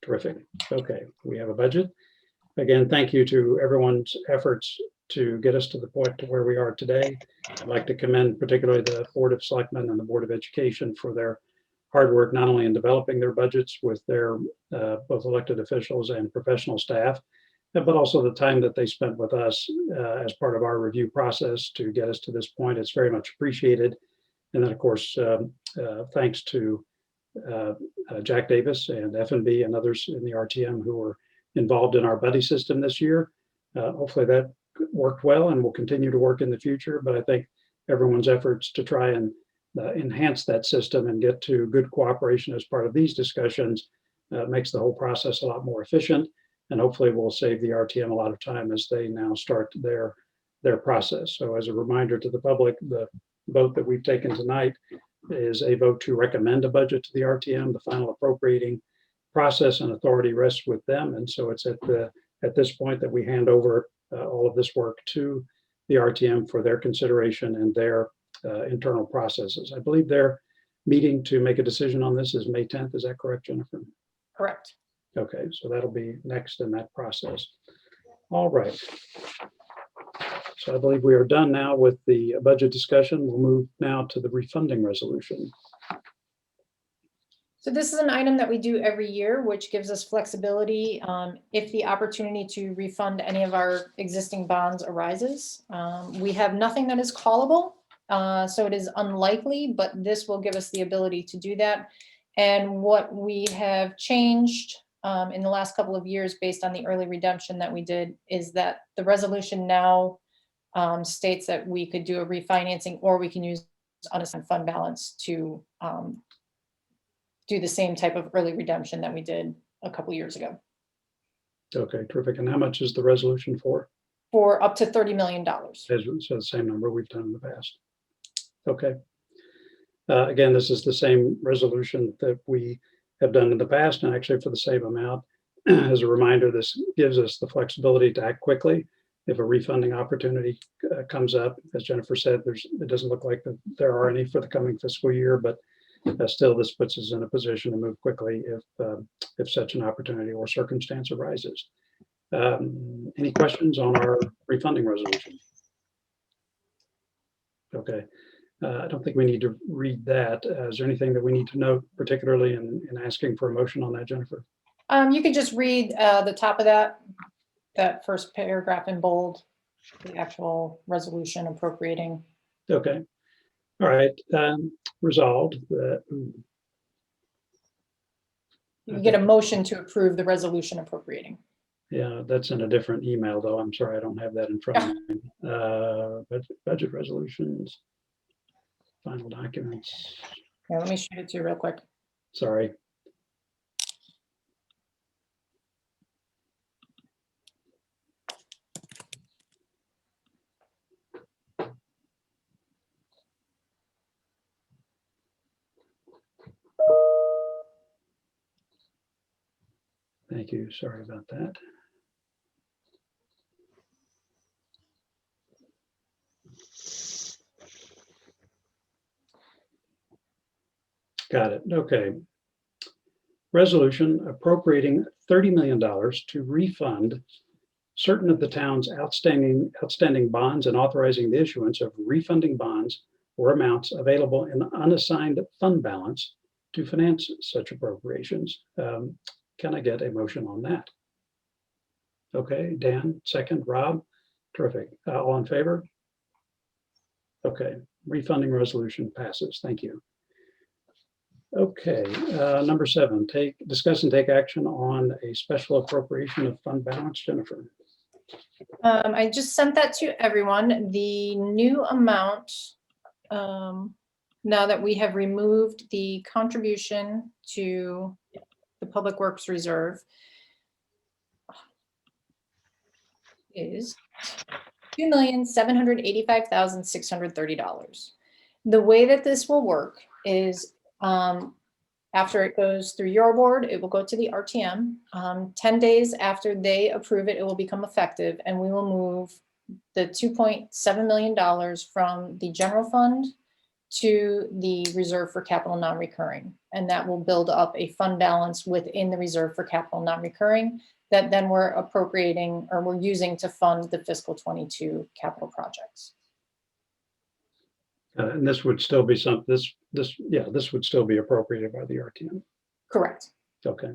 Terrific. Okay, we have a budget. Again, thank you to everyone's efforts to get us to the point to where we are today. I'd like to commend particularly the Board of Selectmen and the Board of Education for their hard work, not only in developing their budgets with their both elected officials and professional staff, but also the time that they spent with us as part of our review process to get us to this point. It's very much appreciated. And then, of course, thanks to Jack Davis and F&B and others in the RTM who were involved in our buddy system this year. Hopefully that worked well and will continue to work in the future. But I think everyone's efforts to try and enhance that system and get to good cooperation as part of these discussions makes the whole process a lot more efficient. And hopefully will save the RTM a lot of time as they now start their process. So as a reminder to the public, the vote that we've taken tonight is a vote to recommend a budget to the RTM. The final appropriating process and authority rests with them. And so it's at this point that we hand over all of this work to the RTM for their consideration and their internal processes. I believe their meeting to make a decision on this is May 10th. Is that correct, Jennifer? Correct. Okay, so that'll be next in that process. All right. So I believe we are done now with the budget discussion. We'll move now to the refunding resolution. So this is an item that we do every year, which gives us flexibility if the opportunity to refund any of our existing bonds arises. We have nothing that is callable, so it is unlikely, but this will give us the ability to do that. And what we have changed in the last couple of years based on the early redemption that we did is that the resolution now states that we could do a refinancing, or we can use unassigned fund balance to do the same type of early redemption that we did a couple years ago. Okay, terrific. And how much is the resolution for? For up to $30 million. So the same number we've done in the past. Okay. Again, this is the same resolution that we have done in the past, and actually for the same amount. As a reminder, this gives us the flexibility to act quickly if a refunding opportunity comes up. As Jennifer said, it doesn't look like that there are any for the coming fiscal year, but still, this puts us in a position to move quickly if such an opportunity or circumstance arises. Any questions on our refunding resolution? Okay, I don't think we need to read that. Is there anything that we need to note, particularly in asking for a motion on that, Jennifer? You could just read the top of that first paragraph in bold, the actual resolution appropriating. Okay. All right. Resolved. You get a motion to approve the resolution appropriating. Yeah, that's in a different email, though. I'm sorry, I don't have that in front of me. Budget resolutions, final documents. Yeah, let me shoot it to you real quick. Sorry. Thank you. Sorry about that. Got it. Okay. Resolution appropriating $30 million to refund certain of the town's outstanding bonds and authorizing the issuance of refunding bonds or amounts available in unassigned fund balance to finance such appropriations. Can I get a motion on that? Okay, Dan, second. Rob, terrific. All in favor? Okay, refunding resolution passes. Thank you. Okay, number 7, discuss and take action on a special appropriation of fund balance. Jennifer. I just sent that to everyone. The new amount, now that we have removed the contribution to the Public Works Reserve, is $2,785,630. The way that this will work is after it goes through your board, it will go to the RTM. 10 days after they approve it, it will become effective, and we will move the $2.7 million from the general fund to the reserve for capital non-recurring. And that will build up a fund balance within the reserve for capital non-recurring that then we're appropriating, or we're using to fund the fiscal 22 capital projects. And this would still be this would still be appropriated by the RTM. Correct. Okay.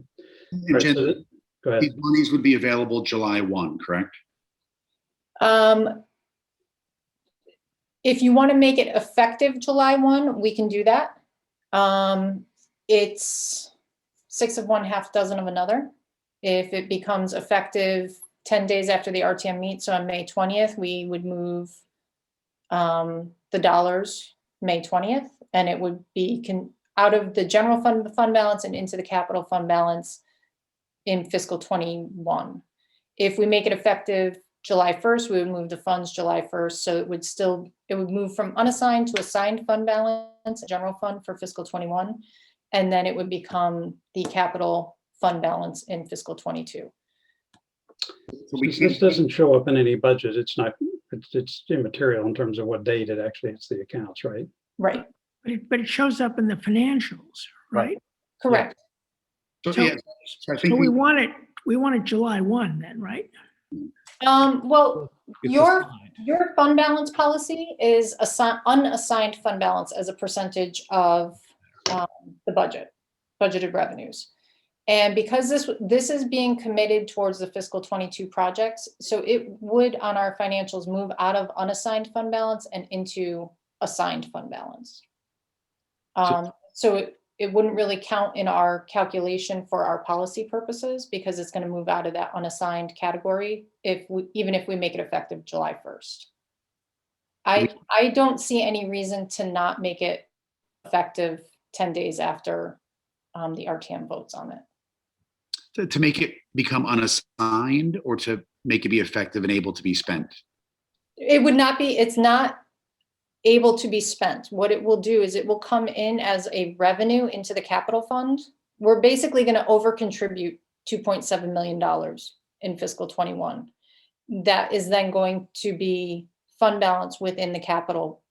And Right, Jen, so go ahead. these monies would be available July 1, correct? If you want to make it effective July 1, we can do that. It's 6 of one, half dozen of another. If it becomes effective 10 days after the RTM meets, so on May 20th, we would move the dollars May 20th, and it would be out of the general fund balance and into the capital fund balance in fiscal 21. If we make it effective July 1st, we would move the funds July 1st. So it would move from unassigned to assigned fund balance, general fund for fiscal 21. And then it would become the capital fund balance in fiscal 22. So we Since this doesn't show up in any budget, it's immaterial in terms of what date it actually hits the accounts, right? Right, But it shows up in the financials, right? correct. So, So- yeah, so I think So we want it July 1 then, right? Well, It's your assigned. your fund balance policy is unassigned fund balance as a percentage of the budgeted revenues. And because this is being committed towards the fiscal 22 projects, so it would on our financials move out of unassigned fund balance and into assigned fund balance. So it wouldn't really count in our calculation for our policy purposes because it's going to move out of that unassigned category even if we make it effective July 1st. I don't see any reason to not make it effective 10 days after the RTM votes on it. to make it become unassigned or to make it be effective and able to be spent. It's not able to be spent. What it will do is it will come in as a revenue into the capital fund. We're basically going to over contribute $2.7 million in fiscal 21. That is then going to be fund balance within the capital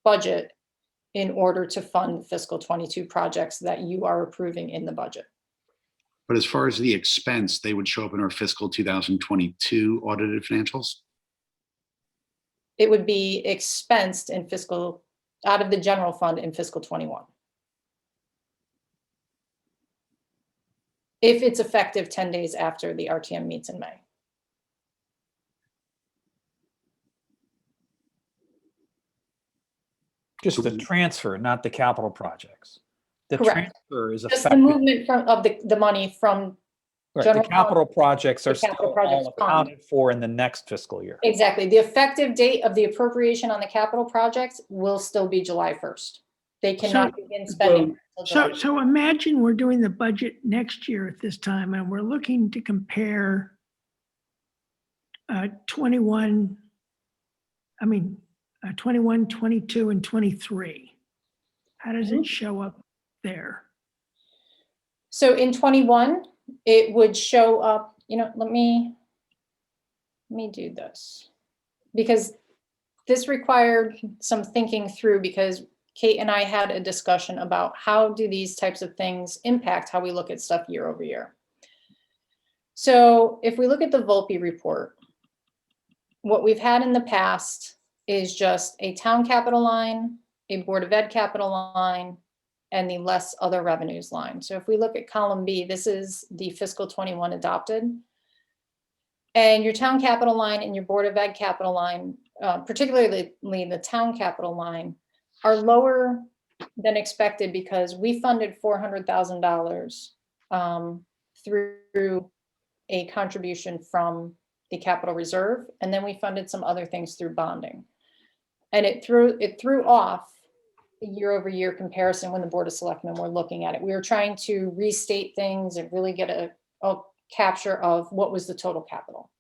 budget in order to fund fiscal 22 projects that you are approving in the budget. But as far as the expense, they would show up in our fiscal 2022 audited financials? It would be expensed in out of the general fund in fiscal 21. If it's effective 10 days after the RTM meets in May. Just the transfer, not the capital projects. The Correct. transfer is Just the effective. movement of the money from, Right, the general capital projects are the capital still projects all fund. accounted for in the next fiscal year. exactly, the effective date of the appropriation on the capital projects will still be July 1st. They cannot begin spending. until July. So imagine we're doing the budget next year at this time and we're looking to compare 21, 22, and 23. How does it show up there? So in 21, it would show up, let me do this. Because this required some thinking through because Kate and I had a discussion about how do these types of things impact how we look at stuff year over year. So if we look at the Volpe report, what we've had in the past is just a town capital line, a Board of Ed capital line, and the less other revenues line. So if we look at column B, this is the fiscal 21 adopted. And your town capital line and your Board of Ed capital line, particularly the town capital line, are lower than expected because we funded $400,000 through a contribution from the capital reserve, and then we funded some other things through bonding. And it threw off the year-over-year comparison when the Board of Selectmen were looking at it. We were trying to restate things and really get a capture of what was the total capital.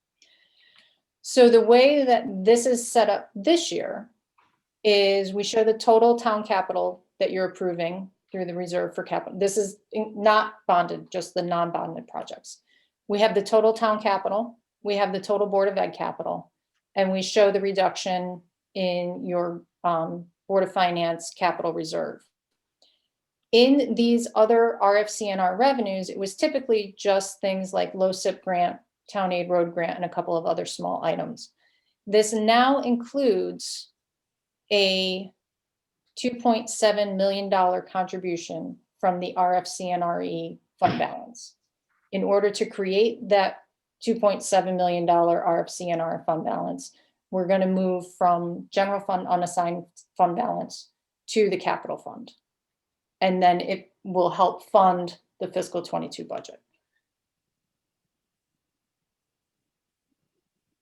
So the way that this is set up this year is we show the total town capital that you're approving through the reserve for capital. This is not bonded, just the non-bonded projects. We have the total town capital, we have the total Board of Ed capital, and we show the reduction in your Board of Finance capital reserve. In these other RFCNR revenues, it was typically just things like low SIP grant, town aid road grant, and a couple of other small items. This now includes a $2.7 million contribution from the RFCNRE fund balance. In order to create that $2.7 million RFCNR fund balance, we're going to move from general fund unassigned fund balance to the capital fund. And then it will help fund the fiscal 22 budget.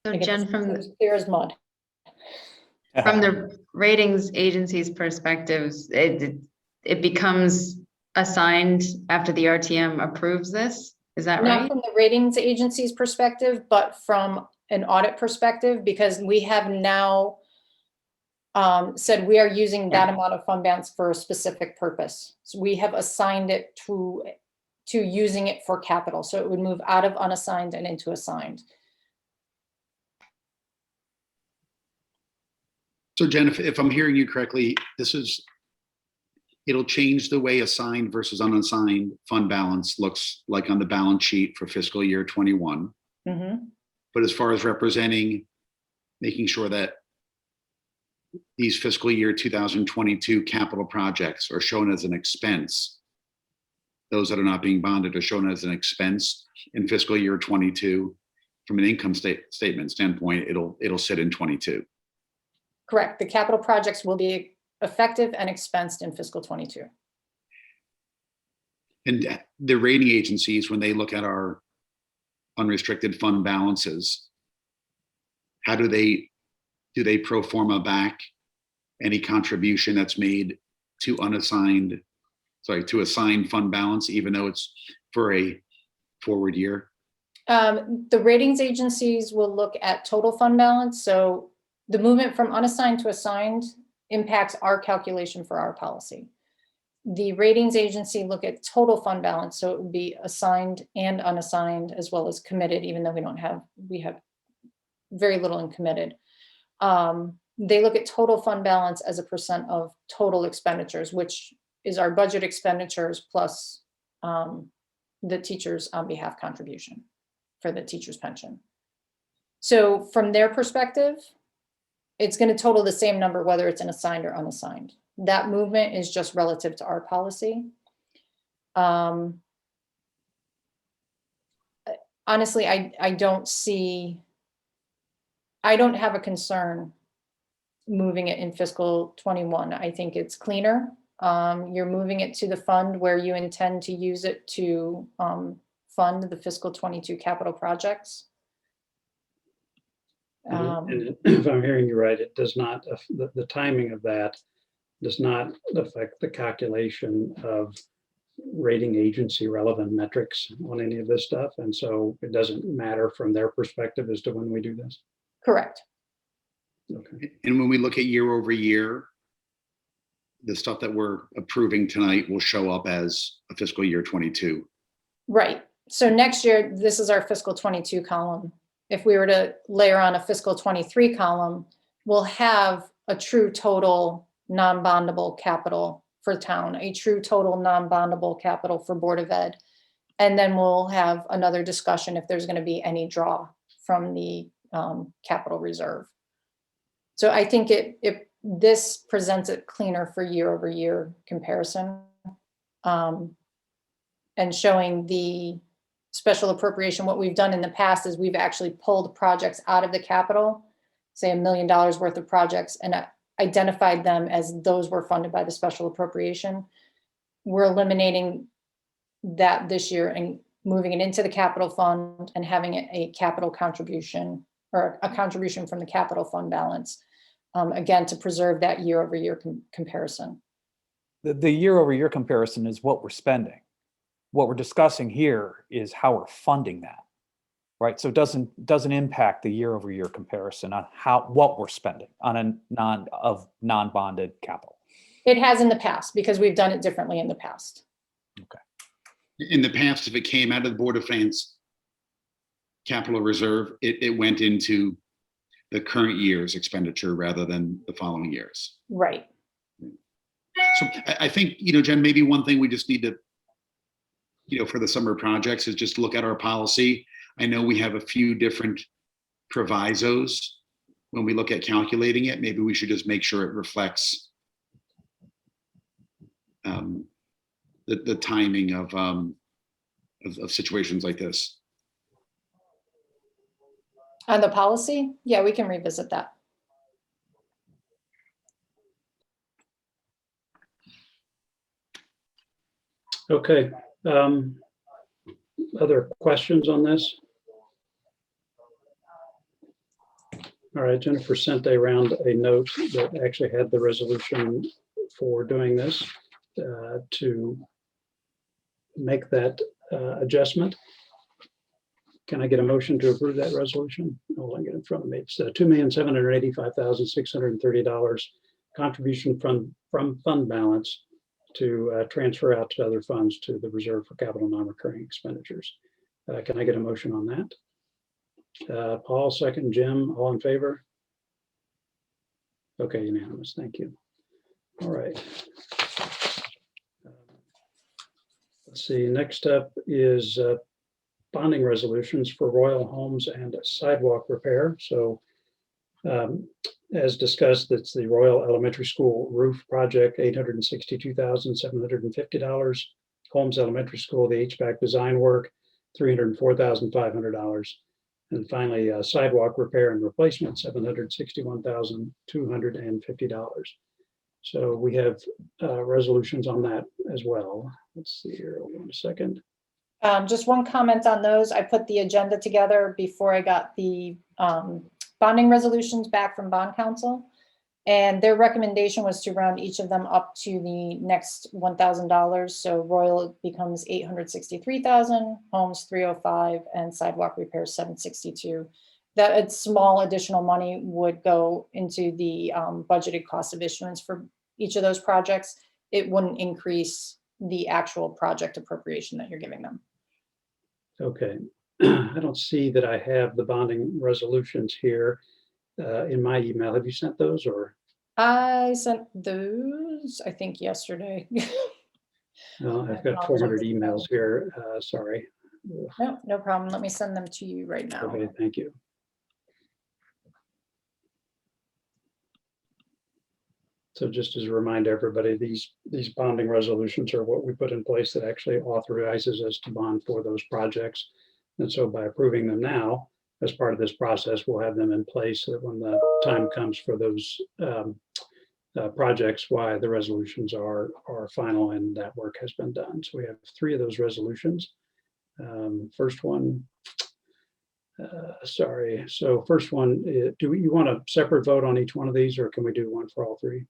So Again, Jen, it's clear as mud. from the ratings agency's perspectives, it becomes assigned after the RTM approves this? Is that Not right? from the ratings agency's perspective, but from an audit perspective, because we have now said we are using that amount of fund balance for a specific purpose. So we have assigned it to to using it for capital. So it would move out of unassigned and into assigned. So Jen, if I'm hearing you correctly, it'll change the way assigned versus unassigned fund balance looks like on the balance sheet for fiscal year 21. Mhm. But as far as representing, making sure that these fiscal year 2022 capital projects are shown as an expense, those that are not being bonded are shown as an expense in fiscal year 22. From an income statement standpoint, it'll sit in 22. Correct. The capital projects will be effective and expensed in fiscal 22. And the rating agencies, when they look at our unrestricted fund balances, how do they pro forma back any contribution that's made to assigned fund balance, even though it's for a forward year? The ratings agencies will look at total fund balance. So the movement from unassigned to assigned impacts our calculation for our policy. The ratings agency look at total fund balance. So it would be assigned and unassigned, as well as committed, even though we have very little in committed. They look at total fund balance as a percent of total expenditures, which is our budget expenditures plus the teachers on behalf contribution for the teacher's pension. So from their perspective, it's going to total the same number, whether it's an assigned or unassigned. That movement is just relative to our policy. Honestly, I don't have a concern moving it in fiscal 21. I think it's cleaner. You're moving it to the fund where you intend to use it to fund the fiscal 22 capital projects. And if I'm hearing you right, it does not, the timing of that does not affect the calculation of rating agency relevant metrics on any of this stuff. And so it doesn't matter from their perspective as to when we do this. Correct. Okay. And when we look at year over year, the stuff that we're approving tonight will show up as a fiscal year 22. Right. So next year, this is our fiscal 22 column. If we were to layer on a fiscal 23 column, we'll have a true total non-bondable capital for town, a true total non-bondable capital for Board of Ed. And then we'll have another discussion if there's going to be any draw from the capital reserve. So I think this presents it cleaner for year over year comparison, and showing the special appropriation. What we've done in the past is we've actually pulled projects out of the capital, say $1 million worth of projects, and identified them as those were funded by the special appropriation. We're eliminating that this year and moving it into the capital fund and having it a capital contribution, or a contribution from the capital fund balance, again, to preserve that year over year comparison. The year over year comparison is what we're spending. What we're discussing here is how we're funding that, right? So it doesn't impact the year over year comparison on what we're spending on a non-bonded capital. It has in the past, because we've done it differently in the past. Okay. In the past, if it came out of the Board of Finance capital reserve, it went into the current year's expenditure rather than the following years. Right. So I think, Jen, maybe one thing we just need to, for the summer projects is just look at our policy. I know we have a few different provisos when we look at calculating it. Maybe we should just make sure it reflects the timing of situations like this. On the policy? Yeah, we can revisit that. Okay. Other questions on this? All right, Jennifer sent around a note that actually had the resolution for doing this to make that adjustment. Can I get a motion to approve that resolution? I'll get it in front of me. It's $2,785,630 contribution from fund balance to transfer out to other funds to the reserve for capital non-recurring expenditures. Can I get a motion on that? Paul, second. Jim, all in favor? Okay, unanimous. Thank you. All right. Let's see, next up is bonding resolutions for Royal Homes and sidewalk repair. So as discussed, it's the Royal Elementary School roof project, $862,750. Holmes Elementary School, the HVAC design work, $304,500. And finally, sidewalk repair and replacement, $761,250. So we have resolutions on that as well. Let's see here, hold on a second. Just one comment on those. I put the agenda together before I got the bonding resolutions back from bond counsel. And their recommendation was to round each of them up to the next $1,000. So Royal becomes $863,000, Homes 305, and sidewalk repairs 762. That small additional money would go into the budgeted cost of issuance for each of those projects. It wouldn't increase the actual project appropriation that you're giving them. Okay, I don't see that I have the bonding resolutions here in my email. Have you sent those or? I sent those, I think, yesterday. No, I've got 400 emails here. Sorry. No, no problem. Let me send them to you right now. Okay, thank you. So just as a reminder, everybody, these bonding resolutions are what we put in place that actually authorizes us to bond for those projects. And so by approving them now, as part of this process, we'll have them in place so that when the time comes for those projects, why the resolutions are final and that work has been done. So we have 3 of those resolutions. First one, sorry. So first one, do you want a separate vote on each one of these, or can we do one for all 3?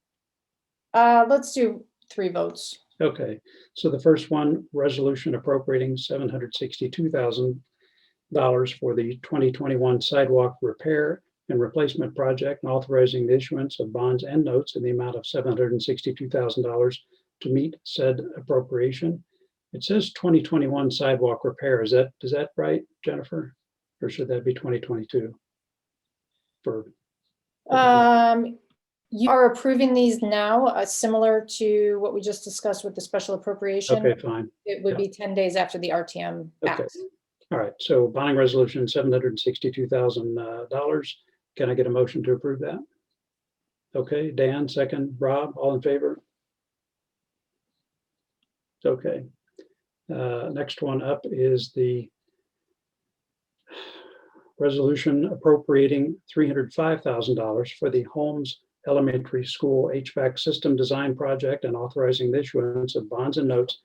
Let's do 3 votes. Okay, so the first one, resolution appropriating $762,000 for the 2021 sidewalk repair and replacement project and authorizing the issuance of bonds and notes in the amount of $762,000 to meet said appropriation. It says 2021 sidewalk repair. Is that right, Jennifer? Or should that be 2022? You are approving these now, similar to what we just discussed with the special appropriation. Okay, fine. It would be 10 days after the RTM Okay. acts. All right, so bonding resolution, $762,000. Can I get a motion to approve that? Okay, Dan, second. Rob, all in favor? Okay. Next one up is the resolution appropriating $305,000 for the Holmes Elementary School HVAC system design project and authorizing the issuance of bonds and notes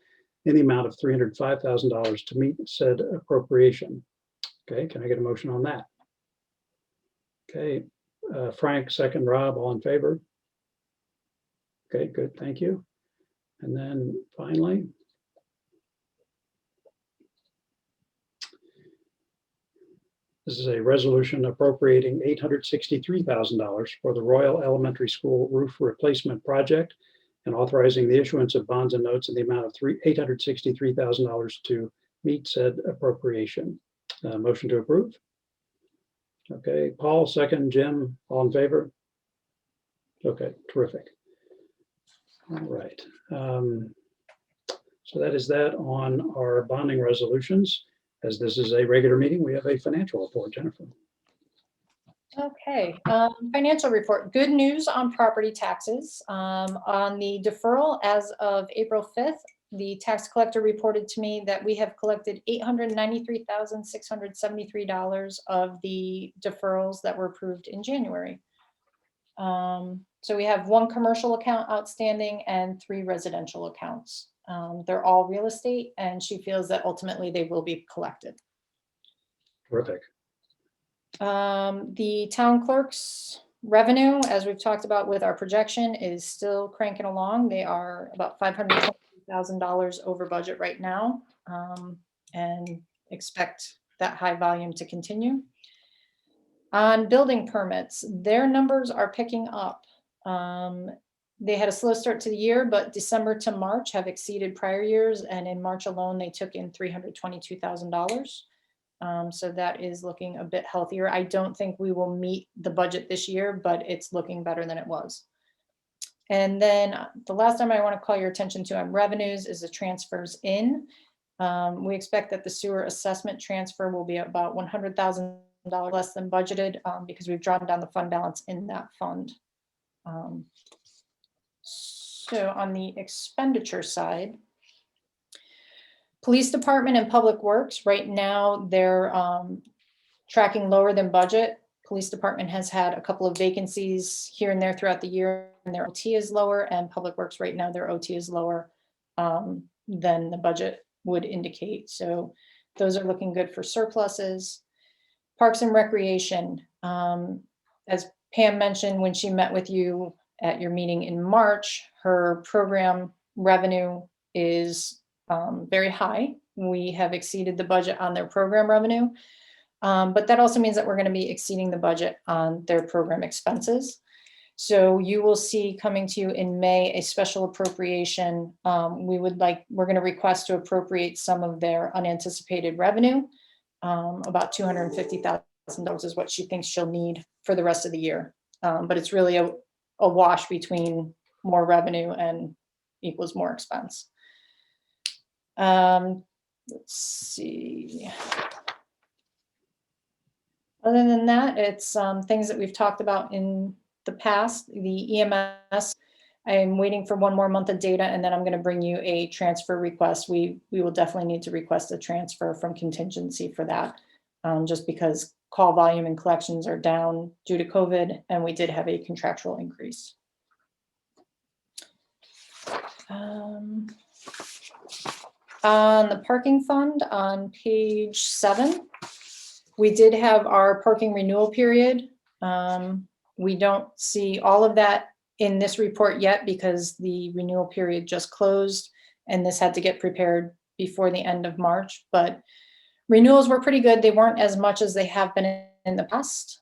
in the amount of $305,000 to meet said appropriation. Okay, can I get a motion on that? Okay, Frank, second. Rob, all in favor? Okay, good, thank you. And then finally, this is a resolution appropriating $863,000 for the Royal Elementary School roof replacement project and authorizing the issuance of bonds and notes in the amount of $863,000 to meet said appropriation. Motion to approve. Okay, Paul, second. Jim, all in favor? Okay, terrific. All right. So that is that on our bonding resolutions. As this is a regular meeting, we have a financial report. Jennifer. Okay, financial report. Good news on property taxes. On the deferral as of April 5th, the tax collector reported to me that we have collected $893,673 of the deferrals that were approved in January. So we have 1 commercial account outstanding and 3 residential accounts. They're all real estate, and she feels that ultimately they will be collected. Terrific. The town clerk's revenue, as we've talked about with our projection, is still cranking along. They are about $520,000 over budget right now, and expect that high volume to continue. On building permits, their numbers are picking up. They had a slow start to the year, but December to March have exceeded prior years. And in March alone, they took in $322,000. So that is looking a bit healthier. I don't think we will meet the budget this year, but it's looking better than it was. And then the last time I want to call your attention to on revenues is the transfers in. We expect that the sewer assessment transfer will be about $100,000 less than budgeted because we've drawn down the fund balance in that fund. So on the expenditure side, Police Department and Public Works, right now, they're tracking lower than budget. Police Department has had a couple of vacancies here and there throughout the year, and their OT is lower, and Public Works right now, their OT is lower than the budget would indicate. So those are looking good for surpluses. Parks and Recreation, as Pam mentioned when she met with you at your meeting in March, her program revenue is very high. We have exceeded the budget on their program revenue, but that also means that we're going to be exceeding the budget on their program expenses. So you will see coming to you in May a special appropriation. We're going to request to appropriate some of their unanticipated revenue. About $250,000 is what she thinks she'll need for the rest of the year. But it's really a wash between more revenue and equals more expense. Let's see. Other than that, it's things that we've talked about in the past. The EMS, I'm waiting for one more month of data, and then I'm going to bring you a transfer request. We will definitely need to request a transfer from contingency for that, just because call volume and collections are down due to COVID, and we did have a contractual increase. On the parking fund on page 7, we did have our parking renewal period. We don't see all of that in this report yet because the renewal period just closed and this had to get prepared before the end of March, but renewals were pretty good. They weren't as much as they have been in the past.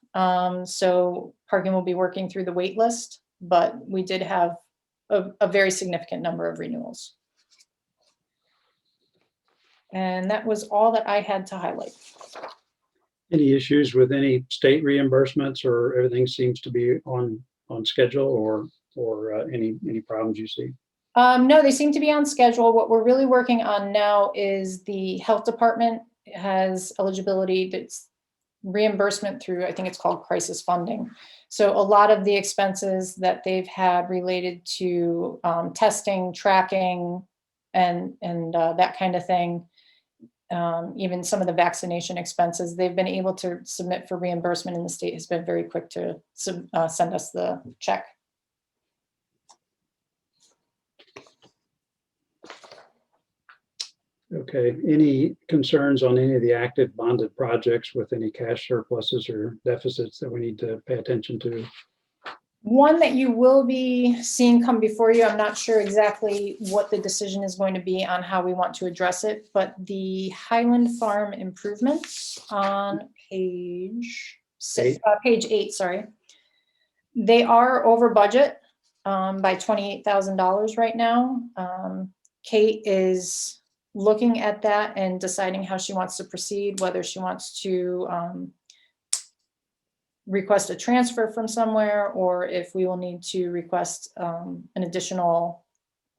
So parking will be working through the wait list, but we did have a very significant number of renewals. And that was all that I had to highlight. Any issues with any state reimbursements, or everything seems to be on schedule, or any problems you see? No, they seem to be on schedule. What we're really working on now is the health department has eligibility that's reimbursement through, I think it's called crisis funding. So a lot of the expenses that they've had related to testing, tracking, and that kind of thing, even some of the vaccination expenses, they've been able to submit for reimbursement, and the state has been very quick to send us the check. Okay, any concerns on any of the active bonded projects with any cash surpluses or deficits that we need to pay attention to? One that you will be seeing come before you, I'm not sure exactly what the decision is going to be on how we want to address it, but the Highland Farm improvements on page 8, sorry. They are over budget by $28,000 right now. Kate is looking at that and deciding how she wants to proceed, whether she wants to request a transfer from somewhere, or if we will need to request an additional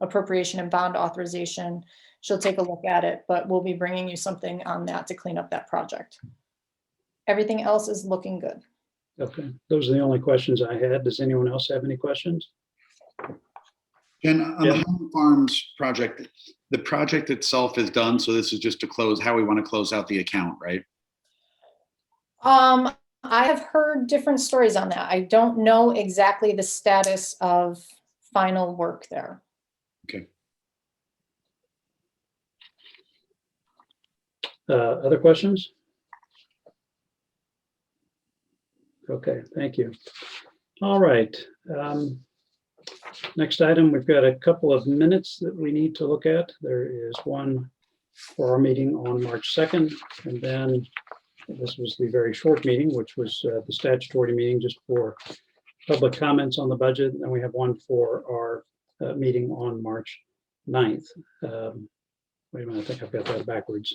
appropriation and bond authorization. She'll take a look at it, but we'll be bringing you something on that to clean up that project. Everything else is looking good. Okay, those are the only questions I had. Does anyone else have any questions? And on the Highland Farms project, the project itself is done, so this is just to close how we want to close out the account, right? I have heard different stories on that. I don't know exactly the status of final work there. Okay. Other questions? Okay, thank you. All right. Next item, we've got a couple of minutes that we need to look at. There is one for our meeting on March 2nd, and then this was the very short meeting, which was the statutory meeting just for public comments on the budget, and we have one for our meeting on March 9th. Wait a minute, I think I've got that backwards.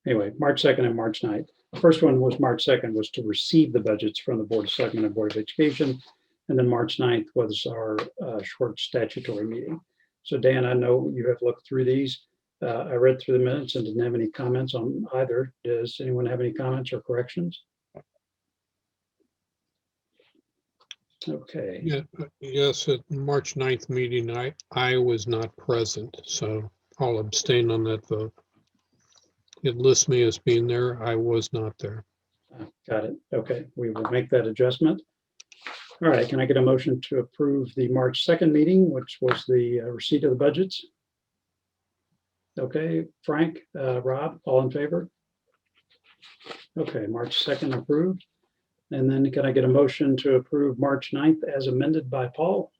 Anyway, March 2nd and March 9th. The first one was March 2nd, was to receive the budgets from the Board of Selectmen and Board of Education. And then March 9th was our short statutory meeting. So Dan, I know you have looked through these. I read through the minutes and didn't have any comments on either. Does anyone have any comments or corrections? Okay. Yeah, yes, at March 9th meeting, I was not present, so I'll abstain on that vote. It lists me as being there. I was not there. Got it. Okay, we will make that adjustment. All right, can I get a motion to approve the March 2nd meeting, which was the receipt of the budgets? Okay, Frank, Rob, all in favor? Okay, March 2nd approved. And then can I get a motion to approve March 9th as amended by Paul?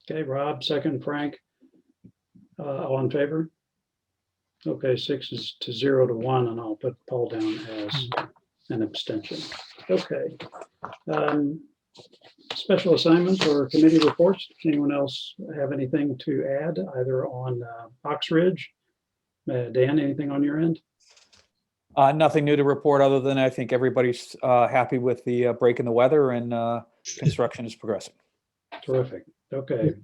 Okay, Rob, second, Frank, all in favor? Okay, 6 is to 0 to 1, and I'll put Paul down as an abstention. Okay. Special assignments or committee reports. Anyone else have anything to add either on Ox Ridge? Dan, anything on your end? Nothing new to report other than I think everybody's happy with the break in the weather and construction is progressing. Terrific. Okay.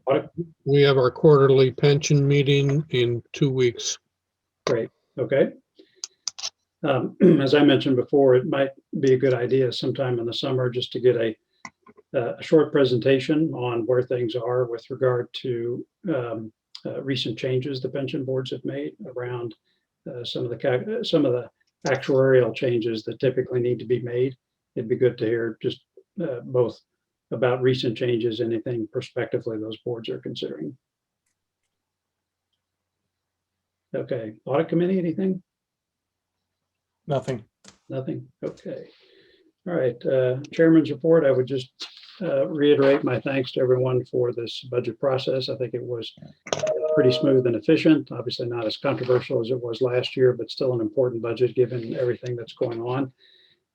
We have our quarterly pension meeting in 2 weeks. Great. Okay. As I mentioned before, it might be a good idea sometime in the summer just to get a short presentation on where things are with regard to recent changes the pension boards have made around some of the actuarial changes that typically need to be made. It'd be good to hear just both about recent changes, anything prospectively those boards are considering. Okay, audit committee, anything? Nothing. Nothing, okay. All right, chairman's report, I would just reiterate my thanks to everyone for this budget process. I think it was pretty smooth and efficient, obviously not as controversial as it was last year, but still an important budget given everything that's going on.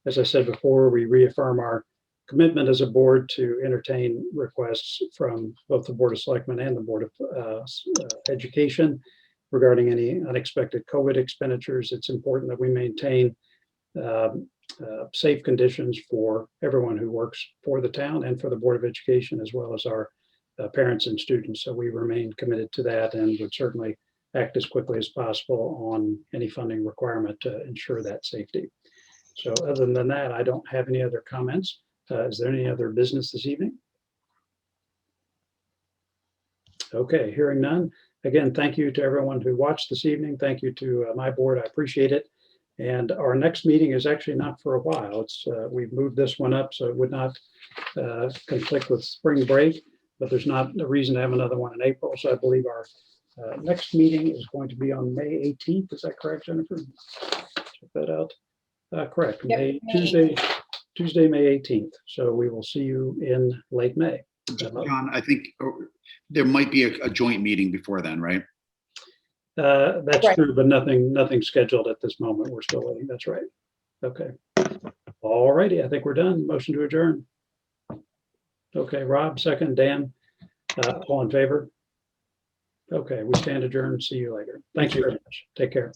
As I said before, we reaffirm our commitment as a board to entertain requests from both the Board of Selectmen and the Board of Education regarding any unexpected COVID expenditures. It's important that we maintain safe conditions for everyone who works for the town and for the Board of Education, as well as our parents and students. So we remain committed to that and would certainly act as quickly as possible on any funding requirement to ensure that safety. So other than that, I don't have any other comments. Is there any other business this evening? Okay, hearing none. Again, thank you to everyone who watched this evening. Thank you to my board. I appreciate it. And our next meeting is actually not for a while. It's we've moved this one up so it would not conflict with spring break, but there's not a reason to have another one in April. So I believe our next meeting is going to be on May 18th. Is that correct, Jennifer? Check that out. Correct. Yep, Tuesday, May 18th. So we will see you in late May. John, I think there might be a joint meeting before then, right? That's Right. true, but nothing scheduled at this moment. We're still waiting. That's right. Okay. All righty. I think we're done. Motion to adjourn. Okay, Rob, second. Dan, all in favor? Okay, we stand adjourned. See you later. Thank you very much. Take care.